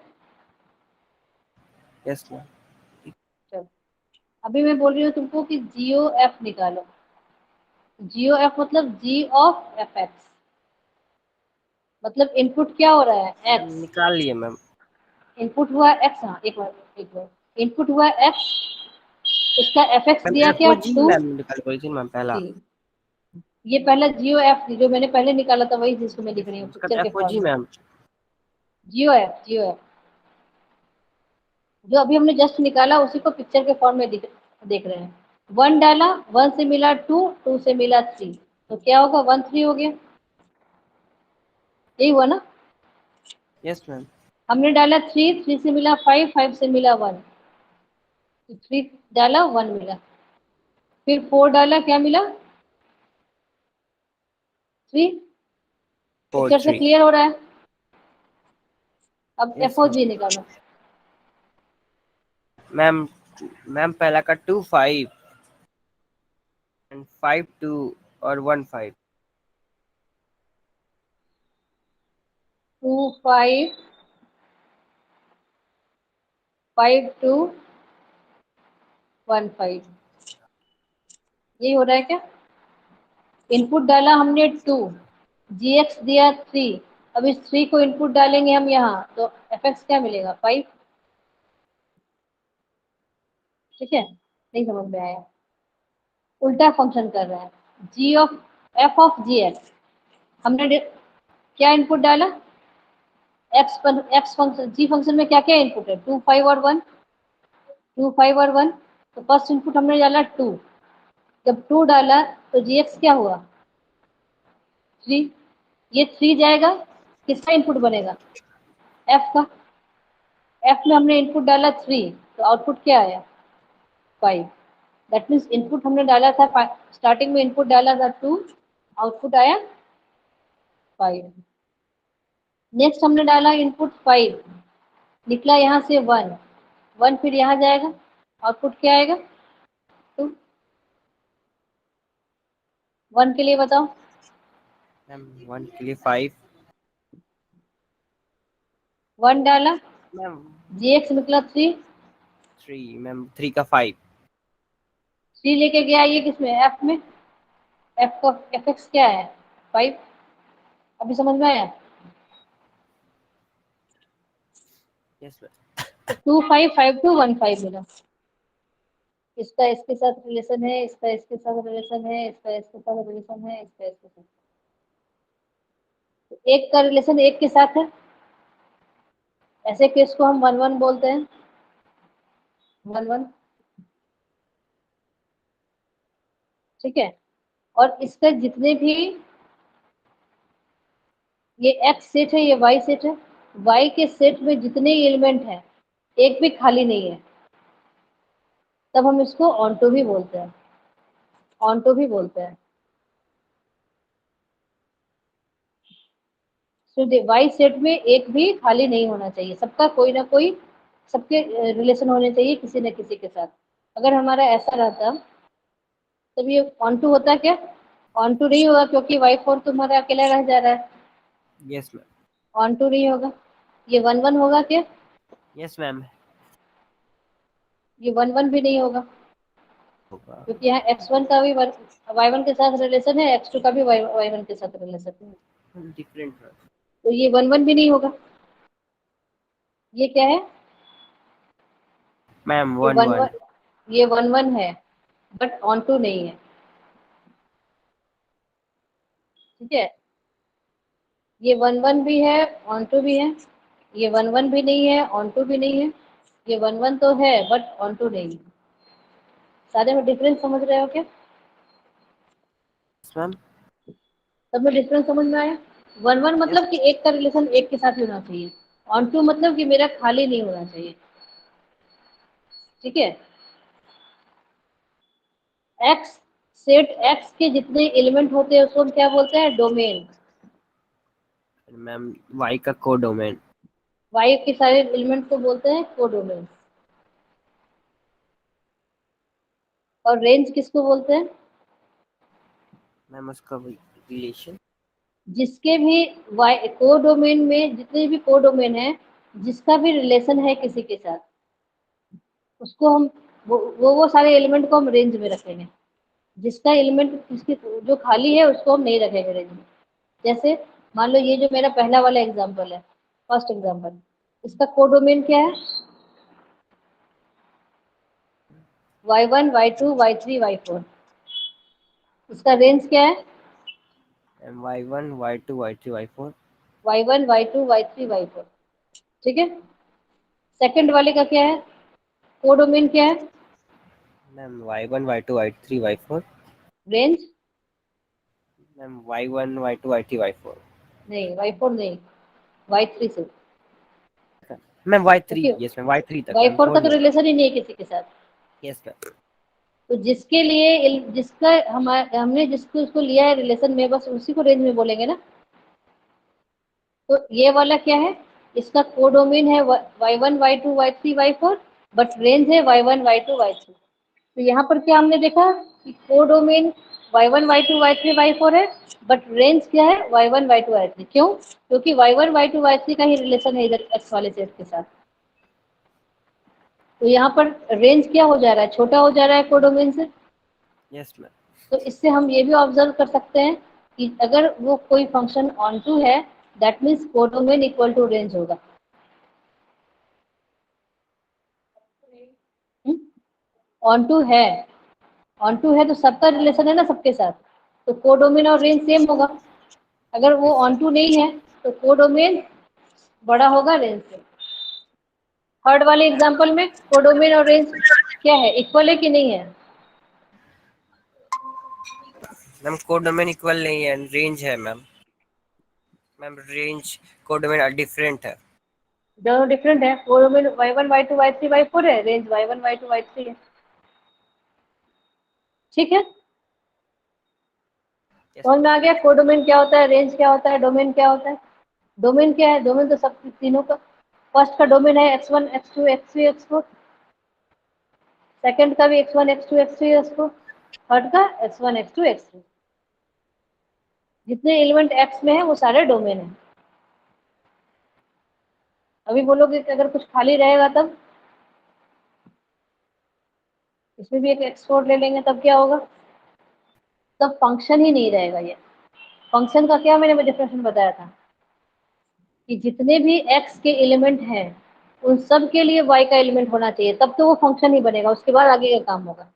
Yes ma'am. चलो अभी मैं बोल रही हूँ तुमको कि जीओ एफ निकालो। जीओ एफ मतलब जी ऑफ एफ एक्स, मतलब इनपुट क्या हो रहा है मैम एक्स, निकाल लिए मैम। इनपुट हुआ एक्स। हाँ एक बार इनपुट हुआ एक्स, इसका एफ एक्स मैम दिया एफ क्या ओ जी 2। मैम निकाल बोली थी मैम पहला। ये पहला जियो एफ जो मैंने पहले निकाला था वही जिसको मैं लिख यस रही हूँ मैम, उसका पिक्चर के एफ ओ फॉर्म जी में। मैम। जियो एफ जो अभी हमने जस्ट निकाला उसी को पिक्चर के फॉर्म में देख रहे हैं। 1 डाला, 1 से मिला 2, 2 से मिला 3, तो क्या होगा 1 3 हो गया। यही हुआ ना। Yes ma'am. हमने डाला 3, 3 से मिला 5, 5 से मिला 1, तो 3 डाला 1 मिला। फिर 4 डाला क्या मिला 3। 4 पिक्चर से 3। क्लियर हो रहा है। अब एफ यस ओ मैम। जी निकालो। मैम मैम पहला का 2 5 एंड 5 2 और 1 5। 2 5 5 2 1 5, यही हो रहा है क्या। इनपुट डाला हमने 2, जी एक्स दिया 3, अब इस 3 को इनपुट डालेंगे हम यहाँ तो एफ एक्स क्या मिलेगा 5। ठीक है, नहीं समझ में आया, उल्टा फंक्शन कर रहा है। G of F of ji X, हमने क्या इनपुट डाला एक्स फंक्शन, जी फंक्शन में क्या क्या इनपुट है 2 5 और 1, 2 5 और 1, तो फर्स्ट इनपुट हमने डाला 2, जब 2 डाला तो जी एक्स क्या हुआ 3, ये 3 जाएगा, किसका इनपुट बनेगा एफ का। एफ में हमने इनपुट डाला 3, तो आउटपुट क्या आया 5। दैट मीन्स इनपुट हमने डाला था स्टार्टिंग में इनपुट डाला था 2, आउटपुट आया 5। नेक्स्ट हमने डाला इनपुट 5, निकला यहाँ से 1, 1 फिर यहाँ जाएगा, आउटपुट क्या आएगा 2। 1 के लिए बताओ। मैम 1 के लिए 5। 1 डाला, मैम जी एक्स निकला 3, 3 मैम 3 का 5। 3 लेके गया ये किसमें एफ में, एफ का एफ एक्स क्या है 5। अभी समझ में आया। Yes ma'am. तो 2 5 5 2 1 5 मिला। इसका इसके साथ रिलेशन है, इसका इसके साथ रिलेशन है, इसका इसके साथ रिलेशन है, इसका इसके साथ, तो एक का रिलेशन एक के साथ है, ऐसे केस को हम 1 1 बोलते हैं। 1 1, ठीक है। और इसका जितने भी ये एक्स सेट है, ये वाई सेट है, वाई के सेट में जितने एलिमेंट हैं एक भी खाली नहीं है, तब हम इसको ऑन्टो भी बोलते हैं, ऑन्टो भी बोलते हैं। तो वाई सेट में एक भी खाली नहीं होना चाहिए, सबका कोई ना कोई, सबके रिलेशन होने चाहिए किसी न किसी के साथ। अगर हमारा ऐसा रहता तब ये ऑन्टू होता क्या, ऑन्टू नहीं होगा क्योंकि वाई फोर तुम्हारा अकेला रह जा रहा है, यस मैम। ऑन्टू नहीं होगा। ये 1 1 होगा क्या, यस मैम। ये 1 1 भी नहीं होगा होगा। क्योंकि यहाँ x1 का भी y1 के साथ रिलेशन है, x2 का भी y1 के साथ रिलेशन है, डिफरेंट। तो ये 1 1 भी नहीं होगा। ये क्या है, मैम ये 1 1 1। 1, ये 1 1 है बट ऑन टू नहीं है। ठीक है, ये 1 1 भी है ऑन टू भी है, ये 1 1 भी नहीं है ऑन टू भी नहीं है, ये 1 1 तो है बट ऑन टू नहीं है। सारे में डिफरेंस समझ रहे हो क्या, यस मैम। सब में डिफरेंस समझ में आया। 1 1 यस। मतलब कि एक का रिलेशन एक के साथ ही होना चाहिए, ऑन टू मतलब कि मेरा खाली नहीं होना चाहिए। ठीक है, एक्स सेट एक्स के जितने एलिमेंट होते हैं उसको हम क्या बोलते हैं डोमेन। मैम वाई का कोडोमेन। वाई के सारे एलिमेंट को बोलते हैं कोडोमेन। और रेंज किसको बोलते हैं, मैम उसका वही रिलेशन जिसके भी कोडोमेन में जितने भी कोडोमेन है, जिसका भी रिलेशन है किसी के साथ, उसको हम वो सारे एलिमेंट को हम रेंज में रखेंगे। जिसका एलिमेंट जिसकी जो खाली है उसको हम नहीं रखेंगे रेंज में। जैसे मान लो ये जो मेरा पहला वाला एग्जांपल है, फर्स्ट एग्जांपल, इसका कोडोमेन क्या है? y1 y2 y3 y4। इसका रेंज क्या है? y1 y2 y3 y4। y1 y2 y3 y4। ठीक है। सेकंड वाले का क्या है? कोडोमेन क्या है? Ma'am y1 y2 y3 y4। Range ma'am y1 y2 y3 y4। नहीं, y4 नहीं, y3 से। Ma'am y3, okay, yes ma'am y3 तक मैम, y4 का 4 तो नहीं। रिलेशन ही नहीं है किसी के साथ। Yes ma'am. तो जिसके लिए जिसका हमने जिसको उसको लिया है रिलेशन में, बस उसी को रेंज में बोलेंगे ना। तो ये वाला क्या है? इसका कोडोमेन है y1 y2 y3 y4, but range है y1 y2 y3। तो यहाँ पर क्या हमने देखा कि codomain y1 y2 y3 y4 है, बट रेंज क्या है? y1 y2 y3। क्यों? क्योंकि y1 y2 y3 का ही रिलेशन है इधर x वाले सेट के साथ। तो यहाँ पर रेंज क्या हो जा रहा है? छोटा हो जा रहा है कोडोमेन से। Yes ma'am. तो इससे हम ये भी ऑब्जर्व कर सकते हैं कि अगर वो कोई फंक्शन ऑन टू है, that means codomain equal to range होगा। ऑन टू है, ऑन टू है तो सबका रिलेशन है ना सबके साथ, तो कोडोमेन और रेंज सेम होगा। अगर वो यस ऑन टू नहीं है तो कोडोमेन बड़ा होगा रेंज से। थर्ड वाले एग्जांपल में कोडोमेन और रेंज क्या है? इक्वल है कि नहीं है? मैम कोडोमेन इक्वल नहीं है, रेंज है ma'am. Ma'am range codomain different है। दोनों डिफरेंट है। Codomain y1 y2 y3 y4 है, रेंज y1 y2 y3 है। ठीक है, यस समझ मैम। में आ गया कोडोमेन क्या होता है, रेंज क्या होता है, डोमेन क्या होता है? डोमेन क्या है? डोमेन तो सब तीनों का, फर्स्ट का डोमेन है x1 x2 x3 x4, second का भी x1 x2 x3 x4, third का x1 x2 x3। जितने एलिमेंट x में है वो सारे डोमेन है। अभी बोलोगे कि अगर कुछ खाली रहेगा तब, इसमें भी एक एक्सपोर्ट ले लेंगे तब क्या होगा? तब फंक्शन ही नहीं रहेगा। ये फंक्शन का क्या मैंने डेफिनेशन बताया था कि जितने भी x के एलिमेंट हैं उन सब के लिए y का एलिमेंट होना चाहिए, तब तो वो फंक्शन ही बनेगा, उसके बाद आगे का काम होगा।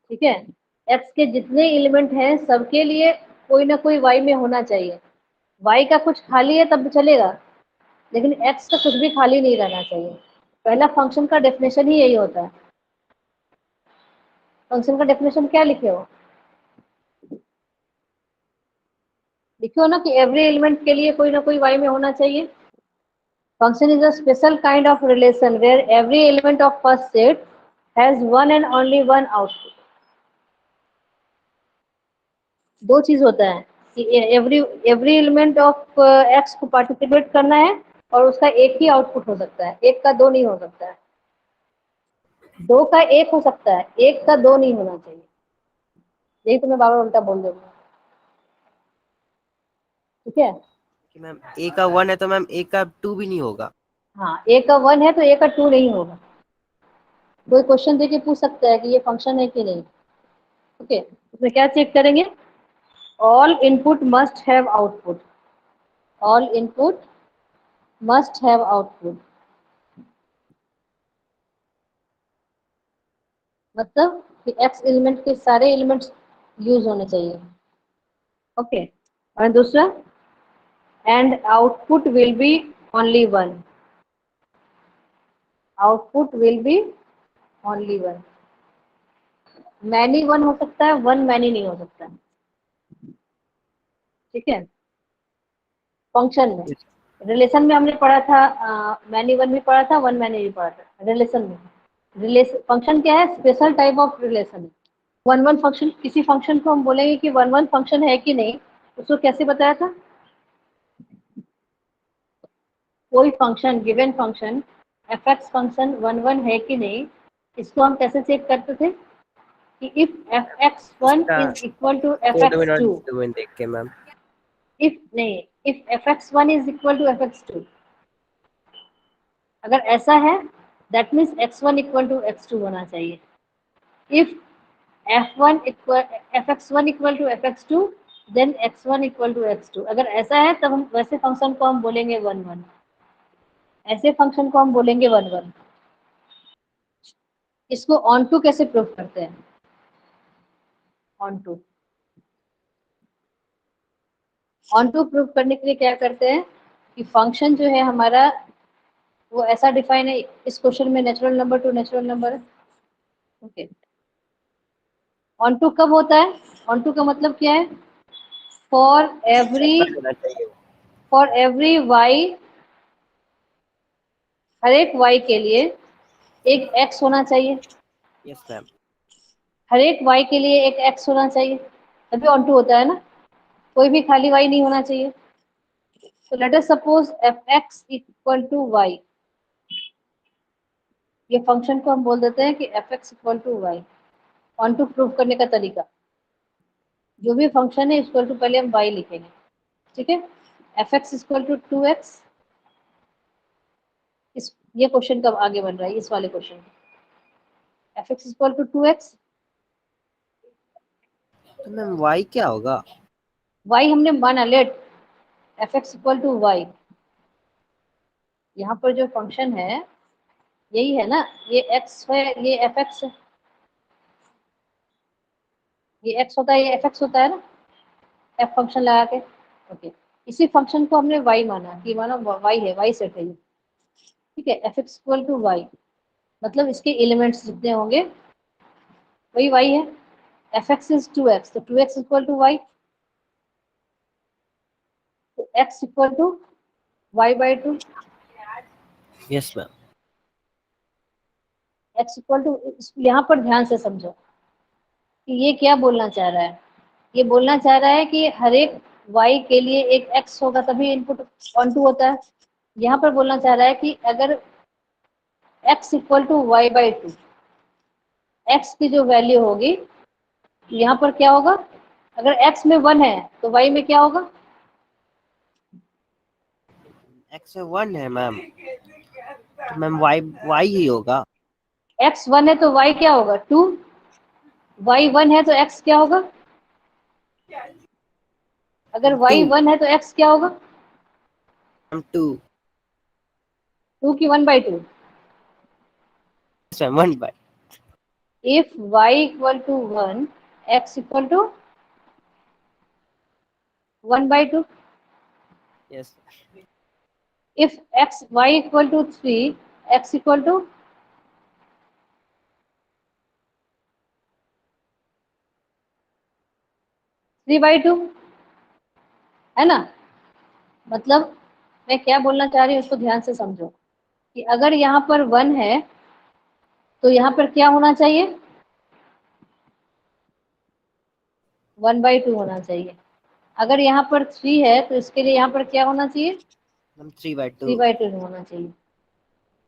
ठीक है, x के जितने एलिमेंट हैं सबके लिए कोई ना कोई y में होना चाहिए। y का कुछ खाली है तब चलेगा, लेकिन x का कुछ भी खाली नहीं रहना चाहिए। पहला फंक्शन का डेफिनेशन ही यही होता है। फंक्शन का डेफिनेशन क्या लिखे हो? लिखो ना कि एवरी एलिमेंट के लिए कोई ना कोई y में होना चाहिए। Function is a special kind of relation where every element of first set has one and only one output. दो चीज होता है कि every every element of x को पार्टिसिपेट करना है और उसका एक ही आउटपुट हो सकता है, एक का दो नहीं हो सकता है। दो का एक हो सकता है, एक का दो नहीं होना चाहिए। यही तो मैं बार बार उल्टा बोल दूंगा। ठीक है, कि मैम ए का 1 है तो मैम ए का 2 भी नहीं होगा। हाँ, ए का वन है तो ए का टू नहीं होगा। कोई क्वेश्चन देके पूछ सकता है कि ये फंक्शन है कि नहीं। ओके, उसमें क्या चेक करेंगे? All input must have output. All input must have output मतलब कि एक्स एलिमेंट के सारे एलिमेंट्स यूज होने चाहिए। ओके, और दूसरा, and output will be only one. Output will be only one. Many one हो सकता है, वन मैनी नहीं हो सकता है। ठीक है, फंक्शन में। रिलेशन में हमने पढ़ा था, मैनी वन भी पढ़ा था, वन मैनी भी पढ़ा था। रिलेशन में, रिलेशन फंक्शन क्या है? स्पेशल टाइप ऑफ रिलेशन है। वन वन फंक्शन, किसी फंक्शन को हम बोलेंगे कि वन वन फंक्शन है कि नहीं, उसको कैसे बताया था? कोई function, given function F x function one one है कि नहीं, इसको हम कैसे चेक करते थे? कि if fx1 इसका is equal to code fx2, में देख के ma'am. if fx1 is equal to fx2, अगर ऐसा है that means x1 equal to x2 होना चाहिए। if fx1 equal to fx2 then x1 equal to x2, अगर ऐसा है तब हम वैसे फंक्शन को हम बोलेंगे 1 1, ऐसे फंक्शन को हम बोलेंगे 1 1। इसको ऑन टू कैसे प्रूव करते हैं? ऑन टू प्रूव करने के लिए क्या करते हैं कि फंक्शन जो है हमारा वो ऐसा डिफाइन है इस क्वेश्चन में, natural number two natural number है। ओके, ऑन टू कब होता है? ऑन टू का मतलब क्या है? फॉर होना चाहिए। एवरी वाई, हर एक वाई के लिए एक एक्स होना चाहिए। Yes ma'am. हर एक वाई के लिए एक एक्स होना चाहिए, तभी ऑन टू होता है ना, कोई भी खाली वाई नहीं होना चाहिए। तो let us suppose f x equal to y, ये फंक्शन को हम बोल देते हैं कि f x equal to y. Onto prove करने का तरीका, जो भी फंक्शन है इक्वल टू पहले हम वाई लिखेंगे, ठीक है। F x equal to 2x, इस ये क्वेश्चन कब आगे बन रहा है, इस वाले question, f x equal to 2x। तो मैम y क्या होगा? वाई हमने माना, let f x equal to y. यहाँ पर जो फंक्शन है यही है ना, ये x है, ये एफ एक्स है, ये x होता है, ये एफ एक्स होता है ना, एफ फंक्शन लगा के। ओके, इसी फंक्शन को हमने y माना कि मानो y है, y सेट है ये, ठीक है। F x equal to y मतलब इसके एलिमेंट्स जितने होंगे वही y है। एफ एक्स इज 2x, तो 2x इक्वल टू वाई, तो x equal to y by 2। Yes ma'am. x equal टू, यहाँ पर ध्यान से समझो कि ये क्या बोलना चाह रहा है। ये बोलना चाह रहा है कि हर एक y के लिए एक x होगा तभी इनपुट ऑन टू होता है। यहाँ पर बोलना चाह रहा है कि अगर x equal to y by 2, x की जो वैल्यू होगी यहाँ पर क्या होगा, अगर x में 1 है तो y में क्या होगा? x में 1 है मैम, तो मैम y ही होगा। x 1 है तो y क्या होगा? 2। y 1 है तो x क्या होगा? अगर y 2 1 है तो x क्या होगा? मैम 2। 2 की 1 by 2। Yes ma'am 1 by. If y equal to 1, x equal to 1 by 2. Yes If y equal to 3, x equal to 3 by 2, है ना। मतलब मैं क्या बोलना चाह रही हूँ उसको ध्यान से समझो कि अगर यहाँ पर 1 है तो यहाँ पर क्या होना चाहिए? 1 by 2 होना चाहिए। अगर यहाँ पर 3 है तो इसके लिए यहाँ पर क्या होना चाहिए? Ma'am 3 bye 2। 3 by 2 होना चाहिए।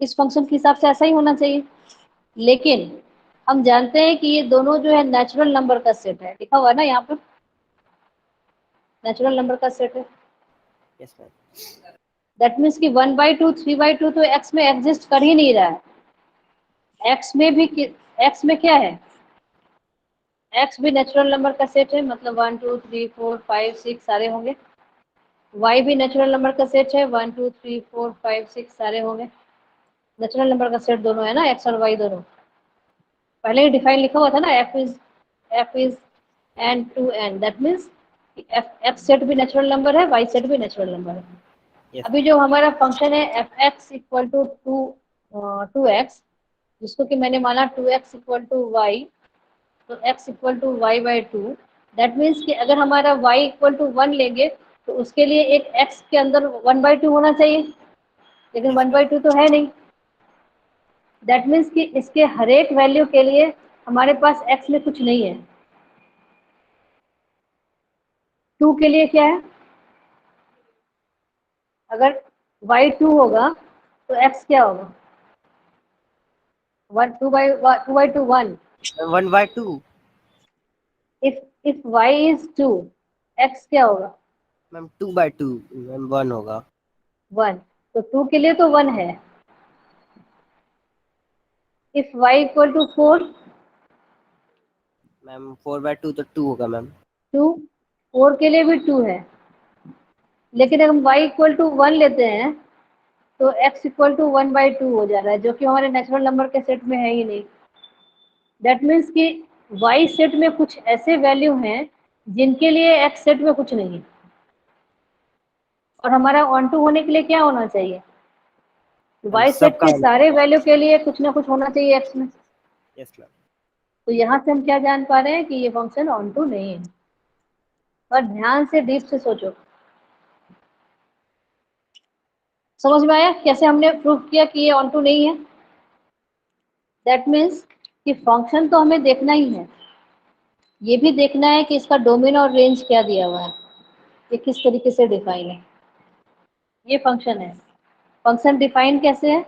इस फंक्शन के हिसाब से ऐसा ही होना चाहिए, लेकिन हम जानते हैं कि ये दोनों जो है नेचुरल नंबर का सेट है, लिखा हुआ है ना यहाँ पर, नेचुरल नंबर का सेट है। Yes ma'am. दैट मीन्स कि 1 बाई 2 3 बाई 2 तो x में एग्जिस्ट कर ही नहीं रहा है। x में भी x में क्या है? x भी नेचुरल नंबर का सेट है, मतलब 1 2 3 4 5 6 सारे होंगे। y भी नेचुरल नंबर का सेट है, 1 2 3 4 5 6 सारे होंगे। नेचुरल नंबर का सेट दोनों है ना, x और y दोनों। पहले ही डिफाइन लिखा हुआ था ना, f is n to n, that means f set भी नेचुरल नंबर है, y सेट भी नेचुरल नंबर है। यस अभी जो हमारा फंक्शन है f x equal to 2x, जिसको कि मैंने माना 2x इक्वल टू वाई, तो x equal to y by 2, that means कि अगर हमारा y इक्वल टू 1 लेंगे तो उसके लिए एक x के अंदर 1 बाई 2 होना चाहिए, लेकिन 1 बाई 2 तो है नहीं। दैट मीन्स कि इसके हर एक वैल्यू के लिए हमारे पास x में कुछ नहीं है। 2 के लिए क्या है? अगर y 2 होगा तो x क्या होगा? 2 by 2 1। 1 by 2। If y is 2, x क्या होगा? मैम 2/2 मैम 1 होगा। 1, तो 2 के लिए तो 1 है। If y equal to 4, ma'am 4/2 तो 2 होगा मैम। 2, 4 के लिए भी 2 है। लेकिन अगर हम y इक्वल टू 1 लेते हैं तो x इक्वल टू 1/2 हो जा रहा है, जो कि हमारे नेचुरल नंबर के सेट में है ही नहीं। दैट मीन्स कि y सेट में कुछ ऐसे वैल्यू हैं जिनके लिए x सेट में कुछ नहीं है। और हमारा ऑन टू होने के लिए क्या होना चाहिए? मैम y सेट सबका के सारे वैल्यू के लिए कुछ ना कुछ होना चाहिए x में। Yes ma'am. तो यहाँ से हम क्या जान पा रहे हैं कि ये फंक्शन ऑन टू नहीं है। और ध्यान से डीप से सोचो, समझ में आया कैसे हमने प्रूव किया कि ये ऑन टू नहीं है? दैट मीन्स कि फंक्शन तो हमें देखना ही है, ये भी देखना है कि इसका डोमेन और रेंज क्या दिया हुआ है, ये किस तरीके से डिफाइन है। ये फंक्शन है। फंक्शन डिफाइन कैसे है?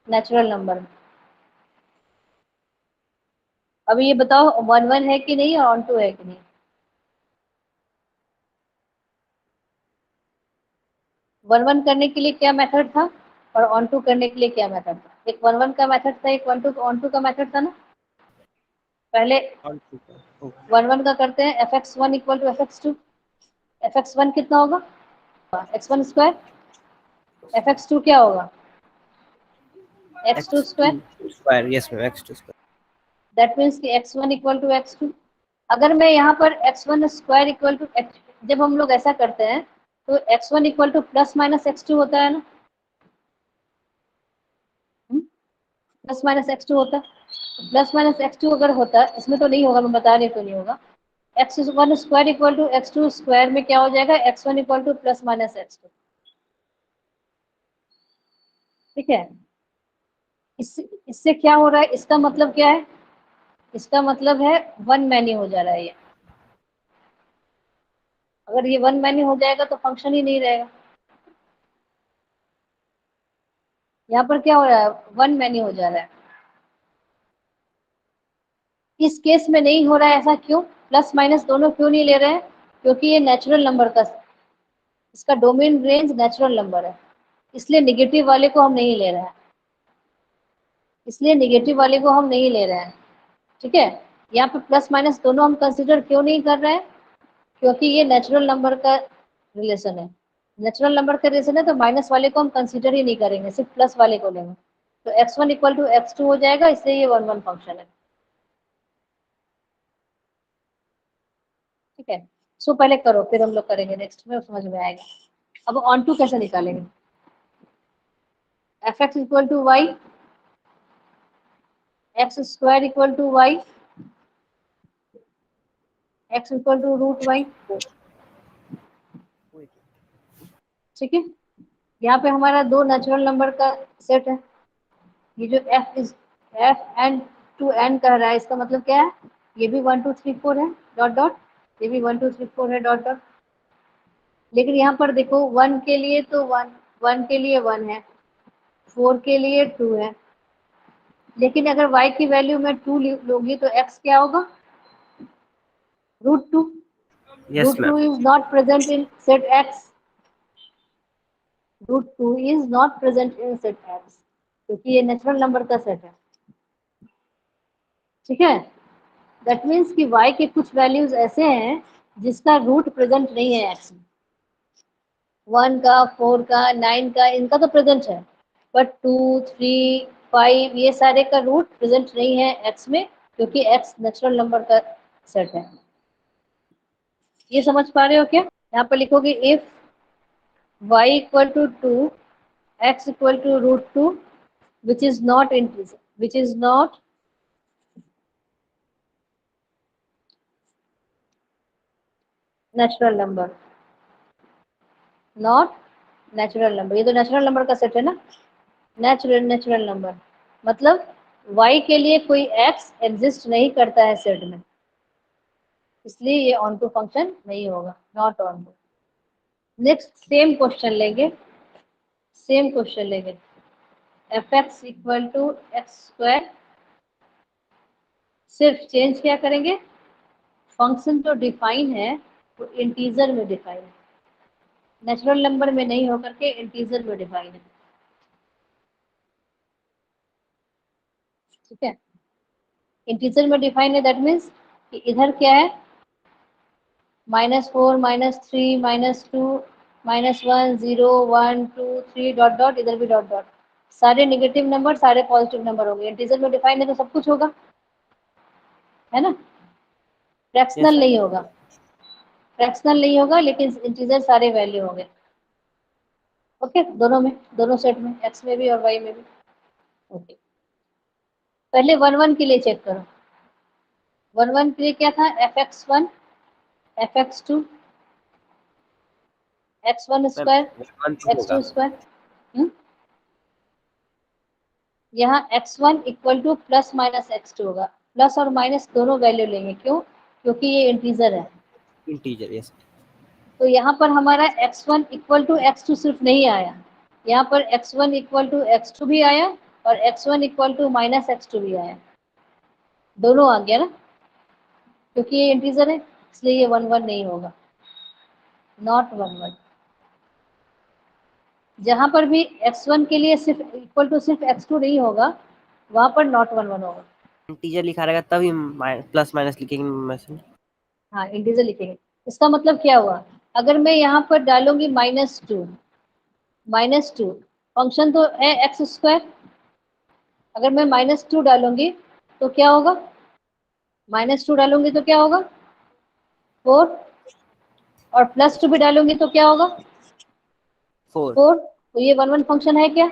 नेचुरल नंबर में। अभी ये बताओ 1 1 है कि नहीं और ऑन टू है कि नहीं? 1 1 करने के लिए क्या मेथड था और ऑन टू करने के लिए क्या मेथड था? एक 1 1 का मेथड था, एक ऑन टू का मेथड था ना। पहले और 2 का। 1 1 का करते हैं, fx1 equal to fx2। fx1 कितना होगा? x1 square. fx2 क्या होगा? x2 square. x2 square yes ma'am x2 square. That means कि x1 इक्वल टू x2। अगर मैं यहाँ पर x1 स्क्वायर इक्वल टू, जब हम लोग ऐसा करते हैं तो x1 equal two plus minus x2 होता है ना, प्लस माइनस x2 होता है। प्लस माइनस x2 अगर होता, इसमें तो नहीं होगा, मैं बता रही तो नहीं होगा। x1 square equal to x2 square में क्या हो जाएगा? x1 equal two plus minus x2। ठीक है। इससे क्या हो रहा है? इसका मतलब क्या है? इसका मतलब है वन मैनी हो जा रहा है ये। अगर ये वन मैनी हो जाएगा तो फंक्शन ही नहीं रहेगा। यहाँ पर क्या हो रहा है? वन मैनी हो जा रहा है। इस केस में नहीं हो रहा है, ऐसा क्यों? प्लस माइनस दोनों क्यों नहीं ले रहे हैं? क्योंकि ये नेचुरल नंबर का, इसका डोमेन रेंज नेचुरल नंबर है, इसलिए निगेटिव वाले को हम नहीं ले रहे हैं। इसलिए निगेटिव वाले को हम नहीं ले रहे हैं। ठीक है। यहाँ पे प्लस माइनस दोनों हम कंसिडर क्यों नहीं कर रहे हैं? क्योंकि ये नेचुरल नंबर का रिलेशन है। नेचुरल नंबर का रिलेशन है तो माइनस वाले को हम कंसिडर ही नहीं करेंगे, सिर्फ प्लस वाले को लेंगे। तो x1 इक्वल टू x2 हो जाएगा, इसलिए ये 1 1 फंक्शन है। ठीक है। सो पहले करो, फिर हम लोग करेंगे नेक्स्ट में, समझ में आएगा। अब ऑन टू कैसे निकालेंगे? F x equal to y, x square equal to y, x equal to root y. ठीक है। यहाँ पे हमारा दो नेचुरल नंबर का सेट है। ये जो एफ एन टू एन कह रहा है, इसका मतलब क्या है? ये भी 1 2 3 4 है डॉट डॉट, ये भी 1 2 3 4 है डॉट डॉट। लेकिन यहाँ पर देखो, 1 के लिए तो 1, 1 के लिए 1 है, 4 के लिए 2 है। लेकिन अगर y की वैल्यू में 2 लोगी तो x क्या होगा? Root 2। Yes root ma'am. 2 is not present in set x। Root 2 is not present in set x, क्योंकि ये नेचुरल नंबर का सेट है। ठीक है। दैट मीन्स कि y के कुछ वैल्यूज ऐसे हैं जिसका रूट प्रेजेंट नहीं है x में। 1 का, 4 का, 9 का, इनका तो प्रेजेंट है, बट 2 3 5 ये सारे का रूट प्रेजेंट नहीं है x में, क्योंकि x नेचुरल नंबर का सेट है। ये समझ पा रहे हो क्या? यहाँ पर लिखोगे if y equal to 2, x equal to root 2, which is not integer, which is not natural number, not natural number. ये तो नेचुरल नंबर का सेट है ना, नेचुरल नंबर, मतलब y के लिए कोई x एग्जिस्ट नहीं करता है सेट में, इसलिए ये ऑन टू फंक्शन नहीं होगा, not onto. Next same question लेंगे, सेम क्वेश्चन लेंगे। F x equal to x square, सिर्फ चेंज क्या करेंगे? फंक्शन जो डिफाइन है वो इंटीजर में डिफाइन है, नेचुरल नंबर में नहीं होकर के इंटीजर में डिफाइन है। ठीक है, इंटीजर में डिफाइन है, दैट मीन्स कि इधर क्या है, -4 -3 -2 -1 0 1 2 3 डॉट डॉट, इधर भी डॉट डॉट, सारे नेगेटिव नंबर सारे पॉजिटिव नंबर होंगे। इंटीजर में डिफाइन है तो सब कुछ होगा, है ना, फ्रैक्शनल नहीं होगा, फ्रैक्शनल नहीं होगा, लेकिन इंटीजर सारे वैल्यू होंगे। ओके, दोनों में, दोनों सेट में, एक्स में भी और वाई में भी। ओके, पहले 1 1 के लिए चेक करो। 1 1 के लिए क्या था, fx1 fx2 x1 स्क्वायर 1 2 होगा। x2 square. यहाँ x1 equal two plus minus x2 होगा, प्लस और माइनस दोनों वैल्यू लेंगे, क्यों, क्योंकि ये इंटीजर है। Integer, yes. तो यहाँ पर हमारा x1 इक्वल टू x2 सिर्फ नहीं आया, यहाँ पर x1 इक्वल टू x2 भी आया और x1 equal to minus x2 भी आया, दोनों आ गया ना, क्योंकि ये इंटीजर है इसलिए ये 1 1 नहीं होगा, नॉट 1 1। जहां पर भी x1 के लिए सिर्फ इक्वल टू सिर्फ x2 नहीं होगा, वहां पर नॉट 1 1 होगा। इंटीजर लिखा रहेगा तभी प्लस माइनस लिखेंगे। हाँ, इंटीजर लिखेंगे। इसका मतलब क्या हुआ, अगर मैं यहाँ पर डालूंगी -2, फंक्शन तो है एक्स स्क्वायर, अगर मैं -2 डालूंगी तो क्या होगा, -2 डालूंगी तो क्या होगा 4, और +2 भी डालूंगी तो क्या होगा 4। 4। तो ये 1 1 फंक्शन है क्या,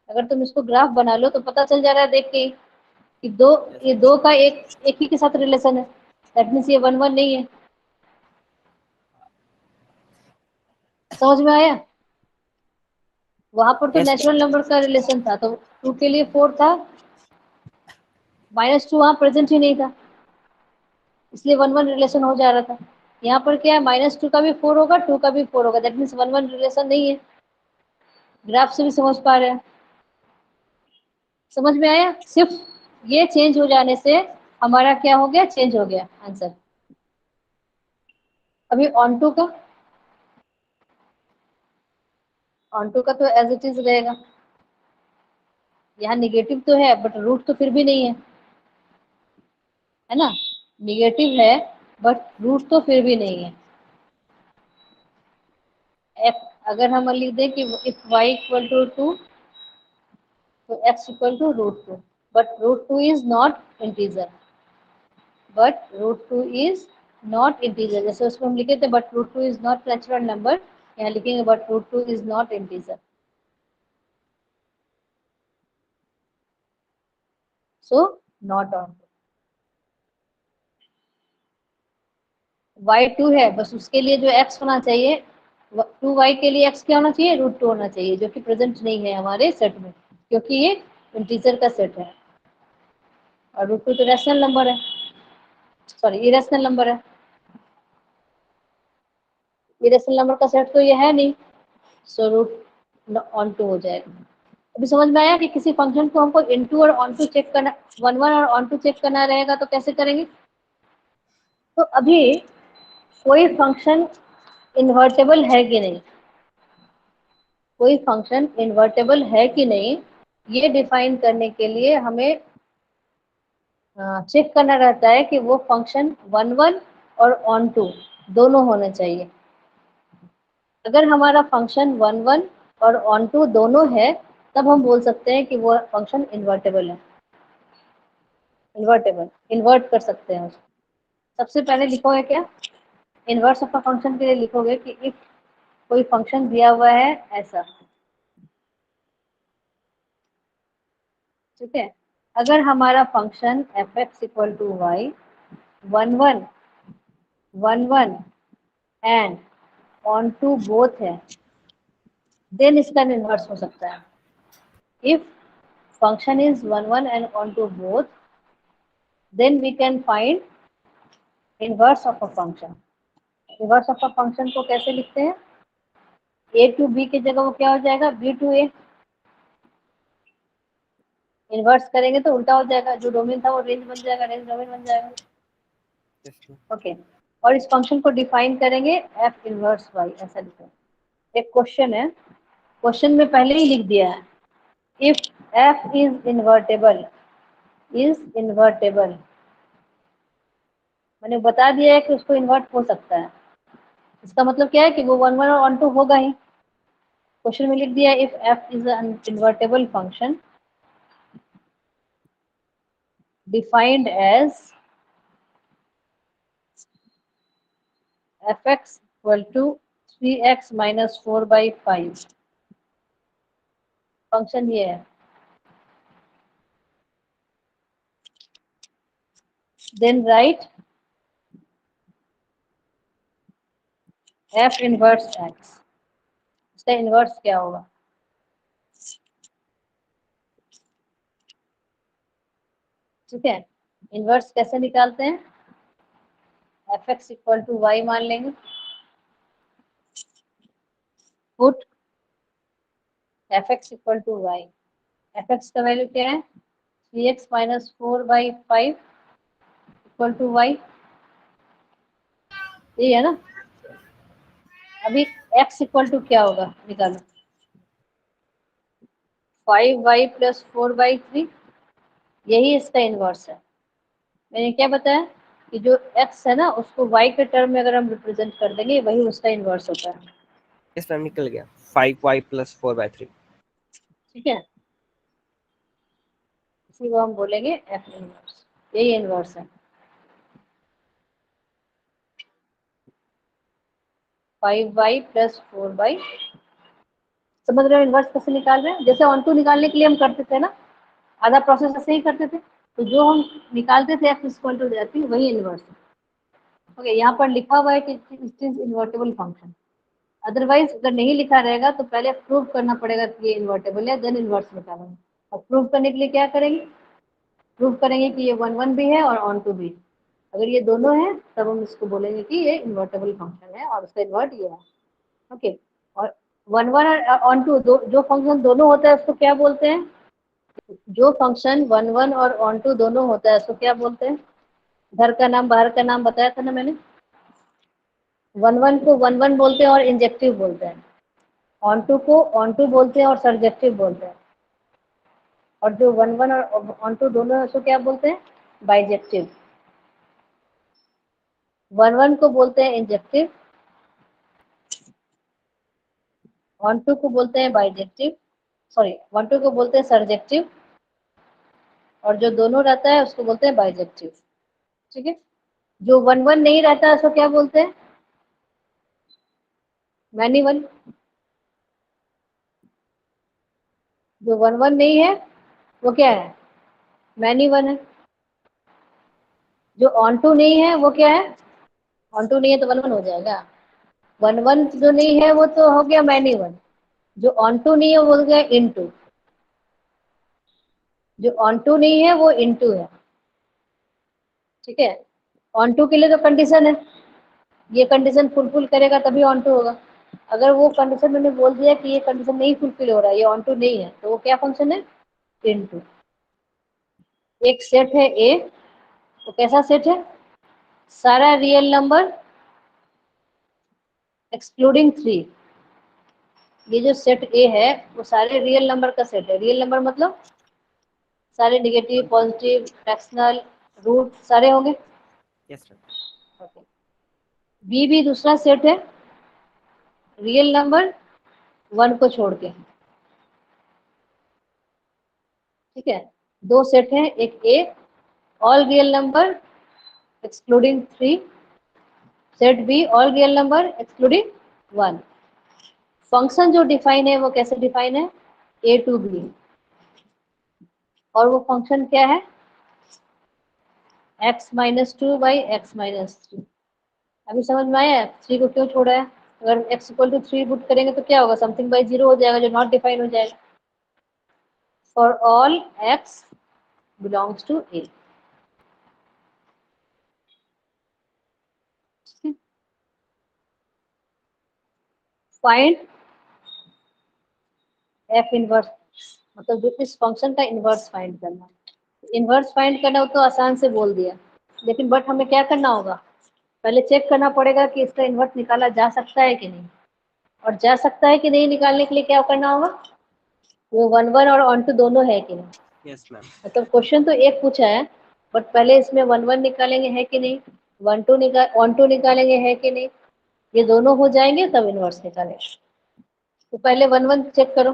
अगर तुम इसको ग्राफ बना लो तो पता चल जा रहा है देख के कि ये दो का एक ही के साथ रिलेशन है, दैट मीन्स ये 1 1 नहीं है। समझ में आया, वहां पर तो यस। नेचुरल नंबर का रिलेशन था, तो 2 के लिए 4 था, -2 वहां प्रेजेंट ही नहीं था, इसलिए 1 1 रिलेशन हो जा रहा था। यहाँ पर क्या है, -2 का भी 4 होगा, 2 का भी 4 होगा, दैट मीन्स 1 1 रिलेशन नहीं है। ग्राफ से भी समझ पा रहे हैं, समझ में आया, सिर्फ ये चेंज हो जाने से हमारा क्या हो गया, चेंज हो गया आंसर। अभी ऑन टू का तो एज इट इज रहेगा, यहाँ निगेटिव तो है बट रूट तो फिर भी नहीं है ना, निगेटिव है बट रूट तो फिर भी नहीं है। अगर हम लिख दें कि इफ y इक्वल टू 2 तो x equal to √2, but √2 is not integer, जैसे उसमें हम लिखे थे but √2 is not natural number, यहाँ लिखेंगे but √2 is not integer, so not on. y2 है, बस उसके लिए जो x होना चाहिए, 2y के लिए x क्या होना चाहिए, √2 होना चाहिए, जो कि प्रेजेंट नहीं है हमारे सेट में, क्योंकि ये इंटीजर का सेट है और √2 तो रैशनल नंबर है, सॉरी इरेशनल नंबर है, इरेशनल नंबर का सेट तो ये है नहीं, सो √ऑन टू हो जाएगा। अभी समझ में आया कि किसी फंक्शन को हमको इनटू और ऑन टू चेक करना, 1 1 और ऑन टू चेक करना रहेगा तो कैसे करेंगे। तो अभी कोई फंक्शन इन्वर्टेबल है कि नहीं, कोई फंक्शन इन्वर्टेबल है कि नहीं, ये डिफाइन करने के लिए हमें चेक करना रहता है कि वो फंक्शन 1 1 और ऑन टू दोनों होने चाहिए। अगर हमारा फंक्शन 1 1 और ऑन टू दोनों है तब हम बोल सकते हैं कि वो फंक्शन इन्वर्टेबल है, इन्वर्ट कर सकते हैं उसको। सबसे पहले लिखोगे क्या, इनवर्स ऑफ अ फंक्शन के लिए लिखोगे कि इफ कोई फंक्शन दिया हुआ है ऐसा, ठीक है, अगर हमारा function f(x) equal to y 1 1 1 1 and onto both है, देन इसका इनवर्स हो सकता है। If function is 1 1 and on to both, then we can find inverse of a function। inverse of a function को कैसे लिखते हैं, a to b की जगह वो क्या हो जाएगा, b to a। इन्वर्स करेंगे तो उल्टा हो जाएगा, जो डोमेन था वो रेंज बन जाएगा, रेंज डोमेन बन जाएगा। Yes, ma'am. ओके और इस फंक्शन को डिफाइन करेंगे एफ इनवर्स वाई, ऐसा लिखा। एक क्वेश्चन है, क्वेश्चन में पहले ही लिख दिया है इफ एफ इज इन्वर्टेबल, मैंने बता दिया है कि उसको इन्वर्ट हो सकता है। इसका मतलब क्या है कि वो 1 1 और 1 2 होगा ही। क्वेश्चन में लिख दिया if f is an invertible function defined as fx equal to 3x minus 4/5। Function ये है, then right f inverse x। इसका इनवर्स क्या होगा? ठीक है, इनवर्स कैसे निकालते हैं? fx इक्वल टू y मान लेंगे, put fx equal to y। fx का वैल्यू क्या है? 3x minus 4/5 equal to y, ये है ना। अभी x इक्वल टू क्या होगा निकालो, 5y प्लस 4/3, यही इसका इनवर्स है। मैंने क्या बताया कि जो x है ना उसको y के टर्म में अगर हम रिप्रेजेंट कर देंगे वही उसका इनवर्स होता है। Yes, मैम, निकल गया 5y प्लस 4/3। ठीक है, इसी को हम बोलेंगे f इनवर्स, यही इनवर्स है। 5y प्लस 4/, समझ रहे हो इनवर्स कैसे निकाल रहे हैं? जैसे ऑन टू निकालने के लिए हम करते थे ना, आधा प्रोसेस ऐसे ही करते थे, तो जो हम निकालते थे f इक्वल टू जाती वही इनवर्स है। ओके, यहाँ पर लिखा हुआ है कि it is invertible function. Otherwise अगर नहीं लिखा रहेगा तो पहले प्रूव करना पड़ेगा कि ये इन्वर्टेबल है, देन इनवर्स निकालेंगे। और प्रूव करने के लिए क्या करेंगे? प्रूव करेंगे कि ये 1 1 भी है और ऑन टू भी। अगर ये दोनों है तब हम इसको बोलेंगे कि ये इन्वर्टेबल फंक्शन है और उसका इन्वर्ट ये है। ओके, और 1 1 और ऑन टू जो फंक्शन दोनों होता है उसको क्या बोलते हैं? जो फंक्शन 1 1 और ऑन टू दोनों होता है उसको क्या बोलते हैं? घर का नाम बाहर का नाम बताया था ना मैंने। 1 1 को 1 1 बोलते हैं और इंजेक्टिव बोलते हैं, ऑन टू को ऑन टू बोलते हैं और सर्जेक्टिव बोलते हैं, और जो 1 1 और ऑन टू दोनों है उसको क्या बोलते हैं? बाइजेक्टिव। 1 1 को बोलते हैं इंजेक्टिव, ऑन टू को बोलते हैं बाइजेक्टिव, सॉरी 1 2 को बोलते हैं सर्जेक्टिव, और जो दोनों रहता है उसको बोलते हैं बाइजेक्टिव। ठीक है, जो 1 1 नहीं रहता है उसको क्या बोलते हैं? Many one. जो 1 1 नहीं है वो क्या है? मैनी वन है। जो ऑन टू नहीं है वो क्या है? ऑन टू नहीं है तो 1 1 हो जाएगा। 1 1 जो नहीं है वो तो हो गया मैनी वन। जो ऑन टू नहीं है वो हो गया इन टू। जो ऑन टू नहीं है वो इन टू है। ठीक है, ऑन टू के लिए तो कंडीशन है, ये कंडीशन फुलफिल करेगा तभी ऑन टू होगा। अगर वो कंडीशन मैंने बोल दिया कि ये कंडीशन नहीं फुलफिल हो रहा है, ये ऑन टू नहीं है, तो वो क्या फंक्शन है? इन टू। एक सेट है ए, तो कैसा सेट है? सारा रियल नंबर एक्सक्लूडिंग 3। ये जो सेट ए है वो सारे रियल नंबर का सेट है। रियल नंबर मतलब सारे नेगेटिव पॉजिटिव फ्रैक्शनल रूट सारे होंगे। Yes ma'am. ओके, बी भी दूसरा सेट है, रियल नंबर 1 को छोड़ के। ठीक है, दो सेट हैं, एक A all real number excluding 3, set B all real number excluding 1। Function जो डिफाइन है वो कैसे डिफाइन है? ए टू बी, और वो फंक्शन क्या है? x minus 2/x-3। अभी समझ में आया 3 को क्यों छोड़ा है? अगर x इक्वल टू 3 पुट करेंगे तो क्या होगा? समथिंग बाई 0 हो जाएगा जो नॉट डिफाइन हो जाएगा। For all x belongs to a। Find f inverse, मतलब जो इस फंक्शन का इनवर्स फाइंड करना। इनवर्स फाइंड करना हो तो आसान से बोल दिया, लेकिन बट हमें क्या करना होगा, पहले चेक करना पड़ेगा कि इसका इन्वर्स निकाला जा सकता है कि नहीं, और जा सकता है कि नहीं निकालने के लिए क्या करना होगा, वो 1 1 और ऑन टू दोनों है कि नहीं। Yes ma'am. मतलब क्वेश्चन तो एक पूछा है, बट पहले इसमें 1 1 निकालेंगे है कि नहीं, 1 2 ऑन टू निकालेंगे है कि नहीं, ये दोनों हो जाएंगे तब इन्वर्स निकालेंगे। तो पहले 1 1 चेक करो,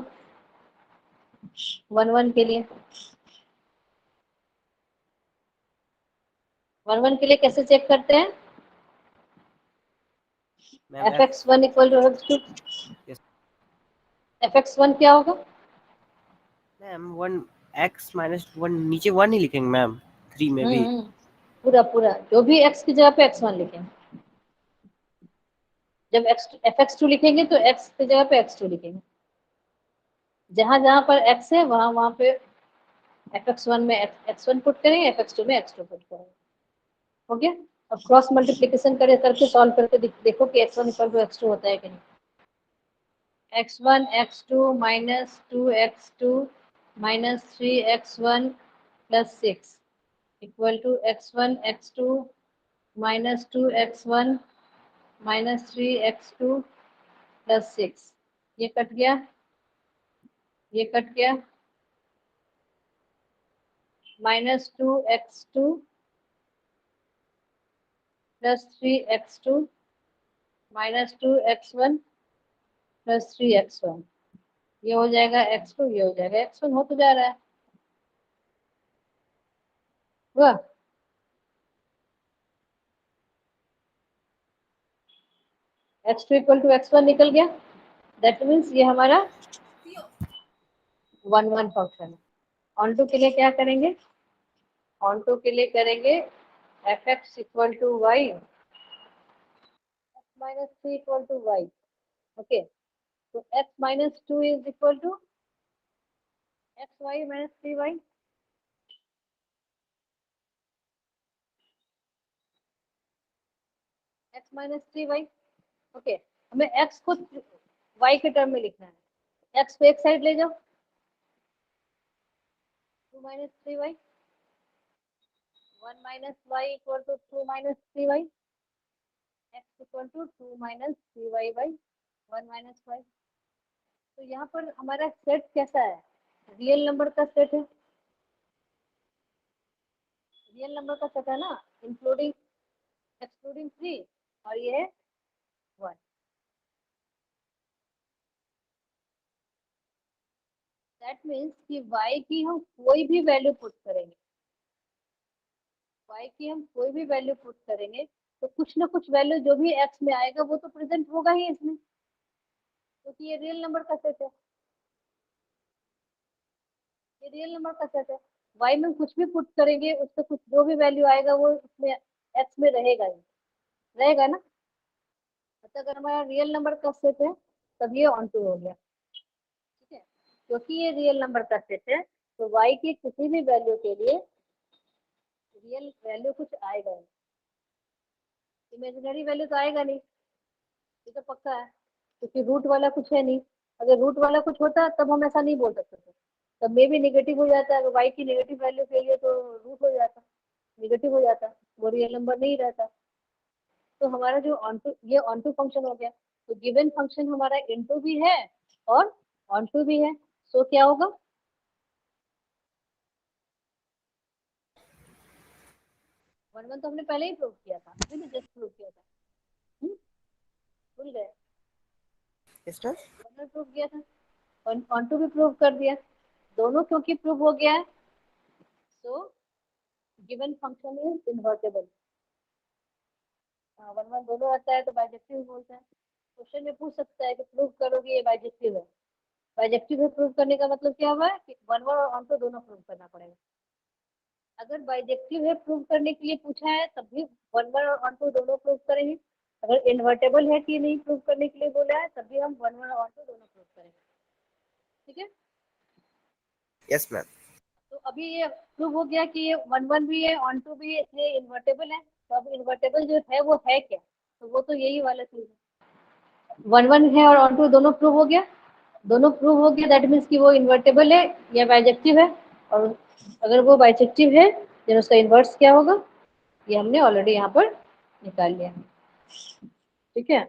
1 1 के लिए 1 1 के लिए कैसे चेक करते हैं, ma'am fx1 equal to fx2, yes fx1 क्या होगा, मैम 1 x माइनस 1 नीचे 1 ही लिखेंगे मैम 3 में भी। पूरा पूरा जो भी x की जगह पे x1 लिखेंगे, जब fx2 लिखेंगे तो x की जगह पे x2 लिखेंगे, जहां जहां पर x है वहां वहां पे fx1 में x1 पुट करेंगे, fx2 में x2 पुट करेंगे। हो गया। अब क्रॉस मल्टीप्लिकेशन करके सॉल्व करके देखो कि x1 इक्वल टू x2 होता है कि नहीं। x1 x2 minus 2x2 minus 3x1 plus 6 equal to x1 x2 minus 2x1 minus 3x2 plus 6। ये कट गया, ये कट गया, minus 2x2 plus 3x2 minus 2x1 plus 3x1, ये हो जाएगा x2, ये हो जाएगा x1, हो तो जा रहा है। हुआ। x2 इक्वल टू x1 निकल गया, दैट मीन्स ये हमारा 1 1 फंक्शन है। ऑन टू के लिए क्या करेंगे, ऑन टू के लिए करेंगे fx equal to y minus 3 equal to y. Okay, तो x minus 2 is equal to x y minus 3y, x minus 3y। Okay, हमें x को y के टर्म में लिखना है, x को एक साइड ले जाओ, 2 minus 3y, 1 minus y equal to 2 minus 3y, x equal to 2 minus 3y by 1 minus y। तो यहाँ पर हमारा सेट कैसा है, रियल नंबर का सेट है, रियल नंबर का सेट है ना, इंक्लूडिंग एक्सक्लूडिंग 3, और ये है 1। दैट मीन्स कि y की हम कोई भी वैल्यू पुट करेंगे, y की हम कोई भी वैल्यू पुट करेंगे तो कुछ ना कुछ वैल्यू जो भी x में आएगा वो तो प्रेजेंट होगा ही इसमें, क्योंकि ये रियल नंबर का सेट है, ये रियल नंबर का सेट है। y में कुछ भी पुट करेंगे उसका कुछ जो भी वैल्यू आएगा वो उसमें x में रहेगा ही, रहेगा ना। तो अगर हमारा रियल नंबर का सेट है तब ये ऑन टू हो गया, ठीक है, क्योंकि ये रियल नंबर का सेट है तो y की किसी भी वैल्यू के लिए रियल वैल्यू कुछ आएगा नहीं, इमेजिनरी वैल्यू तो आएगा नहीं, ये तो पक्का है, क्योंकि रूट वाला कुछ है नहीं। अगर रूट वाला कुछ होता तब हम ऐसा नहीं बोल सकते थे, तब में भी निगेटिव हो जाता है, अगर वाई की नेगेटिव वैल्यू के लिए तो रूट हो जाता, निगेटिव हो जाता, वो रियल नंबर नहीं रहता। तो हमारा जो ऑन टू, ये ऑन टू फंक्शन हो गया, तो गिवन फंक्शन हमारा इनटू भी है और ऑन टू भी है, सो क्या होगा, वन वन तो हमने पहले ही प्रूव किया था, अभी भी जस्ट प्रूव किया था, भूल गए, yes ma'am. One one prove किया था, ऑन टू भी प्रूव कर दिया, दोनों क्योंकि प्रूव हो गया है, so given function is invertible. One one दोनों आता है तो बाइजेक्टिव बोलते हैं। क्वेश्चन में पूछ सकता है कि प्रूव करोगे ये बाइजेक्टिव है, बाइजेक्टिव है प्रूव करने का मतलब क्या हुआ है कि वन वन और ऑन टू दोनों प्रूव करना पड़ेगा। अगर बाइजेक्टिव है प्रूव करने के लिए पूछा है तब भी वन वन और ऑन टू दोनों प्रूव करेंगे, अगर इन्वर्टेबल है कि नहीं प्रूव करने के लिए बोला है तब भी हम वन वन और ऑन टू दोनों प्रूव करेंगे, ठीक है। Yes ma'am. तो अभी ये प्रूव हो गया कि ये वन वन भी है ऑन टू भी है, इसलिए इन्वर्टेबल है। तो अब इन्वर्टेबल जो है वो है क्या, तो वो तो यही वाला चीज है, वन वन है और ऑन टू दोनों प्रूव हो गया, दोनों प्रूव हो गया, दैट मीन्स कि वो इन्वर्टेबल है या बाइजेक्टिव है, और अगर वो बाइजेक्टिव है देन उसका इन्वर्स क्या होगा, ये हमने ऑलरेडी यहाँ पर निकाल लिया, ठीक है।